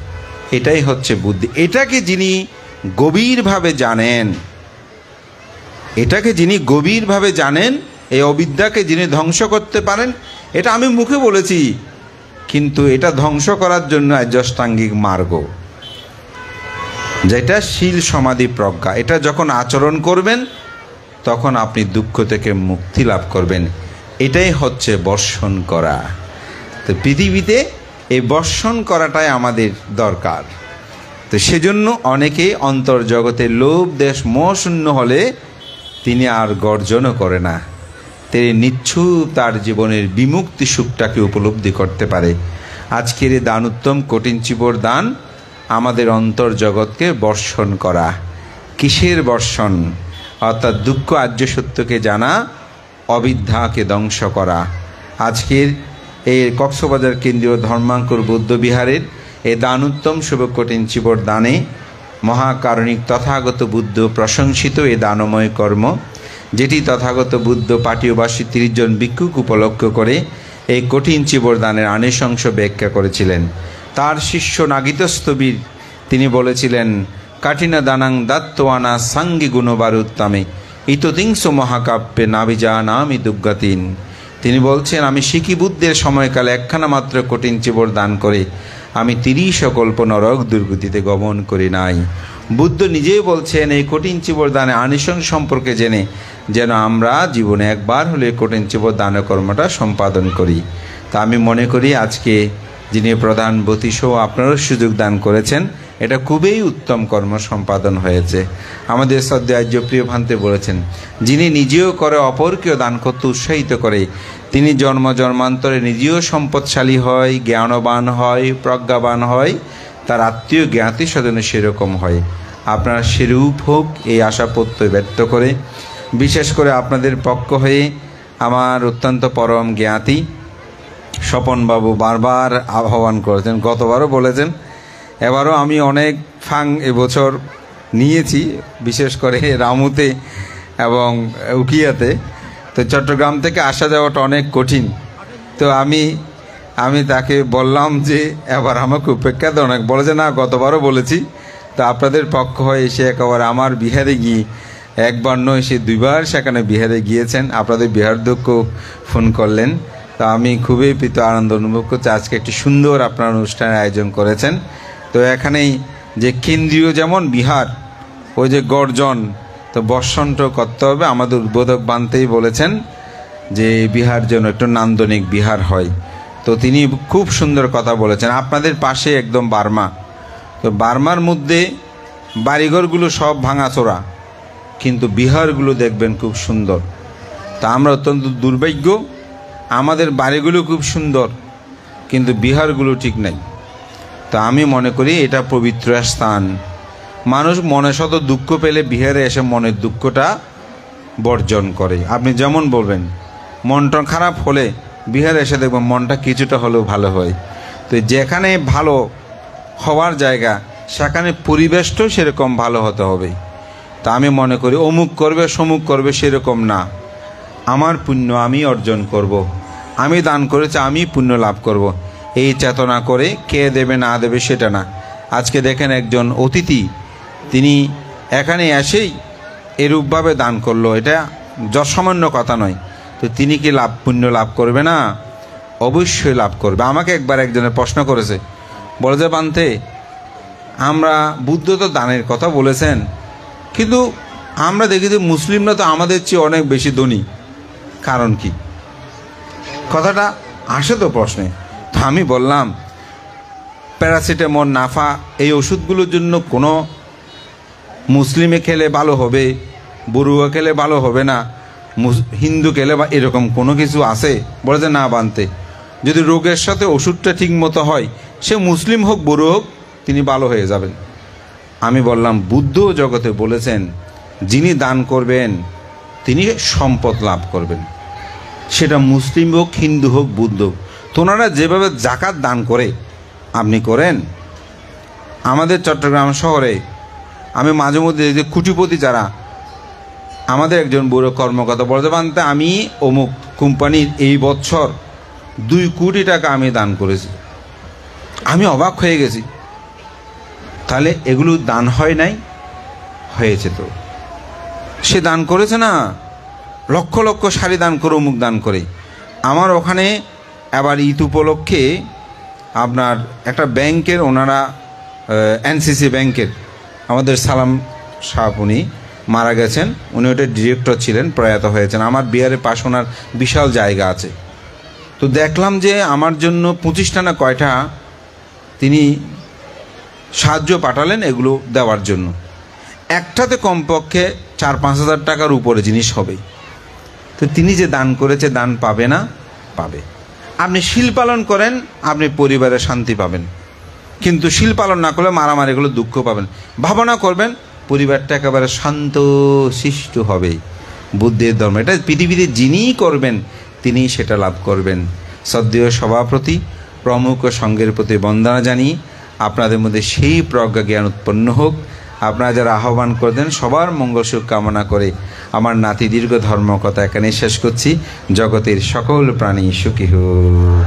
এটাই হচ্ছে বুদ্ধি। এটাকে যিনি গভীরভাবে জানেন, এটাকে যিনি গভীরভাবে জানেন, এই অবিদ্যাকে যিনি ধ্বংস করতে পারেন, এটা আমি মুখে বলেছি, কিন্তু এটা ধ্বংস করার জন্য অষ্টাঙ্গিক মার্গ, যেটা শীল সমাধি প্রজ্ঞা, এটা যখন আচরণ করবেন তখন আপনি দুঃখ থেকে মুক্তি লাভ করবেন। এটাই হচ্ছে বর্ষণ করা। তো পৃথিবীতে এই বর্ষণ করাটাই আমাদের দরকার। তো সেজন্য অনেকে অন্তর্জগতে লোভ দেশ মোহ শূন্য হলে তিনি আর গর্জনও করে না, তিনি নিশ্চুপ তার জীবনের বিমুক্তি সুখটাকে উপলব্ধি করতে পারে। আজকের এই দান উত্তম, কঠিন চিবর দান আমাদের অন্তর্জগৎকে বর্ষণ করা। কিসের বর্ষণ? অর্থাৎ দুঃখ আর্য সত্যকে জানা, অবিদ্যাকে ধ্বংস করা। আজকের এই কক্সবাজার কেন্দ্রীয় ধর্মাঙ্কুর বৌদ্ধ বিহারের এই দান উত্তম শুভ কঠিন চিবর দানে মহাকারণিক তথাগত বুদ্ধ প্রশংসিত এই দানময় কর্ম, যেটি তথাগত বুদ্ধ পাটীয়বাসী 30 জন ভিক্ষুক উপলক্ষ করে এই কঠিন চিবর দানের আনিশংস ব্যাখ্যা করেছিলেন। তার শিষ্য নাগিতস্তবীর তিনি বলেছিলেন, কাঠিনা দানাং দাত্তওয়ানা সাঙ্গি গুণবারুত্তামে ইততিংস মহাকাব্যে নাবিজা নামি দুর্গাতিন। তিনি বলছেন, আমি শিখি বুদ্ধের সময়কালে একখানা মাত্র কঠিন চিবর দান করে আমি 30 কল্প নরক দুর্গতিতে গমন করি নাই। বুদ্ধ নিজেই বলছেন, এই কঠিন চিবর দানে আনিশংস সম্পর্কে জেনে যেন আমরা জীবনে একবার হলে কঠিন চিবর দান কর্মটা সম্পাদন করি। তা আমি মনে করি আজকে যিনি প্রধান বতিসহ আপনারও সুযোগ দান করেছেন, এটা খুবই উত্তম কর্ম সম্পাদন হয়েছে। আমাদের শ্রদ্ধেয় আর্য প্রিয় ভান্তে বলেছেন, যিনি নিজেও করে অপরকেও দান করতে উৎসাহিত করে, তিনি জন্ম জন্মান্তরে নিজেও সম্পদশালী হয়, জ্ঞানবান হয়, প্রজ্ঞাবান হয়, তার আত্মীয় জ্ঞাতি স্বজনে সেরকম হয়। আপনারা সেরূপ হোক এই আশা প্রত্যয় ব্যক্ত করে, বিশেষ করে আপনাদের পক্ষ হয়ে আমার অত্যন্ত পরম জ্ঞাতি স্বপনবাবু বারবার আহ্বান করেছেন, গতবারও বলেছেন, এবারও আমি অনেক ফাং এবছর নিয়েছি, বিশেষ করে রামুতে এবং উকিয়াতে। তো চট্টগ্রাম থেকে আসা যাওয়াটা অনেক কঠিন। তো আমি তাকে বললাম যে এবার আমাকে উপেক্ষা দেন। অনেক বলে যে না, গতবারও বলেছি। তো আপনাদের পক্ষ হয়ে এসে একেবারে আমার বিহারে গিয়ে একবার নয়, সে 2বার সেখানে বিহারে গিয়েছেন। আপনাদের বিহার দুঃখ ফোন করলেন। তো আমি খুবই প্রীত আনন্দ অনুভব করছি। আজকে একটি সুন্দর আপনার অনুষ্ঠানের আয়োজন করেছেন। তো এখানেই যে কেন্দ্রীয় যেমন বিহার, ওই যে গর্জন, তো বর্ষণটা করতে হবে। আমাদের উদ্বোধক বানতেই বলেছেন যে বিহার যেন একটু নান্দনিক বিহার হয়। তো তিনি খুব সুন্দর কথা বলেছেন। আপনাদের পাশে একদম বার্মা, তো বার্মার মধ্যে বাড়িঘরগুলো সব ভাঙাচোরা, কিন্তু বিহারগুলো দেখবেন খুব সুন্দর। তা আমরা অত্যন্ত দুর্ভাগ্য, আমাদের বাড়িগুলো খুব সুন্দর কিন্তু বিহারগুলো ঠিক নাই। তা আমি মনে করি এটা পবিত্র স্থান। মানুষ মনে শত দুঃখ পেলে বিহারে এসে মনের দুঃখটা বর্জন করে। আপনি যেমন বলবেন, মনটা খারাপ হলে বিহারে এসে দেখবেন মনটা কিছুটা হলেও ভালো হয়। তো যেখানে ভালো হওয়ার জায়গা সেখানে পরিবেশটাও সেরকম ভালো হতে হবে। তা আমি মনে করি অমুক করবে সমুক করবে সেরকম না। আমার পুণ্য আমি অর্জন করব, আমি দান করেছি আমি পুণ্য লাভ করব, এই চেতনা করে কে দেবে না দেবে সেটা না। আজকে দেখেন একজন অতিথি তিনি এখানে এসেই এরূপভাবে দান করলো, এটা যৎসামান্য কথা নয়। তো তিনি কি লাভ পুণ্য লাভ করবে না? অবশ্যই লাভ করবে। আমাকে একবার একজনের প্রশ্ন করেছে, বলে যে বান্তে, আমরা বুদ্ধ তো দানের কথা বলেছেন, কিন্তু আমরা দেখি যে মুসলিমরা তো আমাদের চেয়ে অনেক বেশি ধনী, কারণ কি? কথাটা আসে তো প্রশ্নে। তো আমি বললাম, প্যারাসিটামল, নাফা এই ওষুধগুলোর জন্য কোনো মুসলিমে খেলে ভালো হবে, বড়ুয়া খেলে ভালো হবে না, হিন্দু খেলে বা এরকম কোনো কিছু আছে? বলে যে না বানতে, যদি রোগের সাথে ওষুধটা ঠিক মতো হয়, সে মুসলিম হোক বড়ু হোক, তিনি ভালো হয়ে যাবেন। আমি বললাম, বুদ্ধ জগতে বলেছেন যিনি দান করবেন তিনি সম্পদ লাভ করবেন, সেটা মুসলিম হোক হিন্দু হোক বুদ্ধ হোক। তোনারা যেভাবে জাকাত দান করে আপনি করেন। আমাদের চট্টগ্রাম শহরে আমি মাঝে মধ্যে যে কুটিপতি যারা, আমাদের একজন বুড়ো কর্মকর্তা বলতে পারতে, আমি অমুক কোম্পানির এই বছর 2 কোটি টাকা আমি দান করেছি। আমি অবাক হয়ে গেছি। তাহলে এগুলো দান হয় নাই? হয়েছে। তো সে দান করেছে না, লক্ষ লক্ষ শাড়ি দান করে, অমুক দান করে। আমার ওখানে আবার ঈদ উপলক্ষে আপনার একটা ব্যাংকের, ওনারা এনসিসি ব্যাংকের, আমাদের সালাম সাহেব উনি মারা গেছেন, উনি ওটার ডিরেক্টর ছিলেন, প্রয়াত হয়েছেন। আমার বিহারের পাশে ওনার বিশাল জায়গা আছে। তো দেখলাম যে আমার জন্য 25টা না কয়টা তিনি সাহায্য পাঠালেন এগুলো দেওয়ার জন্য। একটাতে কমপক্ষে 4-5 হাজার টাকার উপরে জিনিস হবে। তো তিনি যে দান করেছে, দান পাবে না? পাবে। আপনি শীল পালন করেন, আপনি পরিবারে শান্তি পাবেন, কিন্তু শীল পালন না করলে মারামারিগুলো দুঃখ পাবেন। ভাবনা করবেন, পরিবারটা একেবারে শান্ত শিষ্ট হবে। বুদ্ধের ধর্ম এটা পৃথিবীতে যিনিই করবেন তিনিই সেটা লাভ করবেন। শ্রদ্ধেয় সভাপতি প্রমুখ সঙ্গের প্রতি বন্দনা জানিয়ে আপনাদের মধ্যে সেই প্রজ্ঞা জ্ঞান উৎপন্ন হোক। আপনারা যারা আহ্বান করে দেন সবার মঙ্গল সুখ কামনা করে আমার নাতি দীর্ঘ ধর্মকথা এখানে শেষ করছি। জগতের সকল প্রাণী সুখী হোক।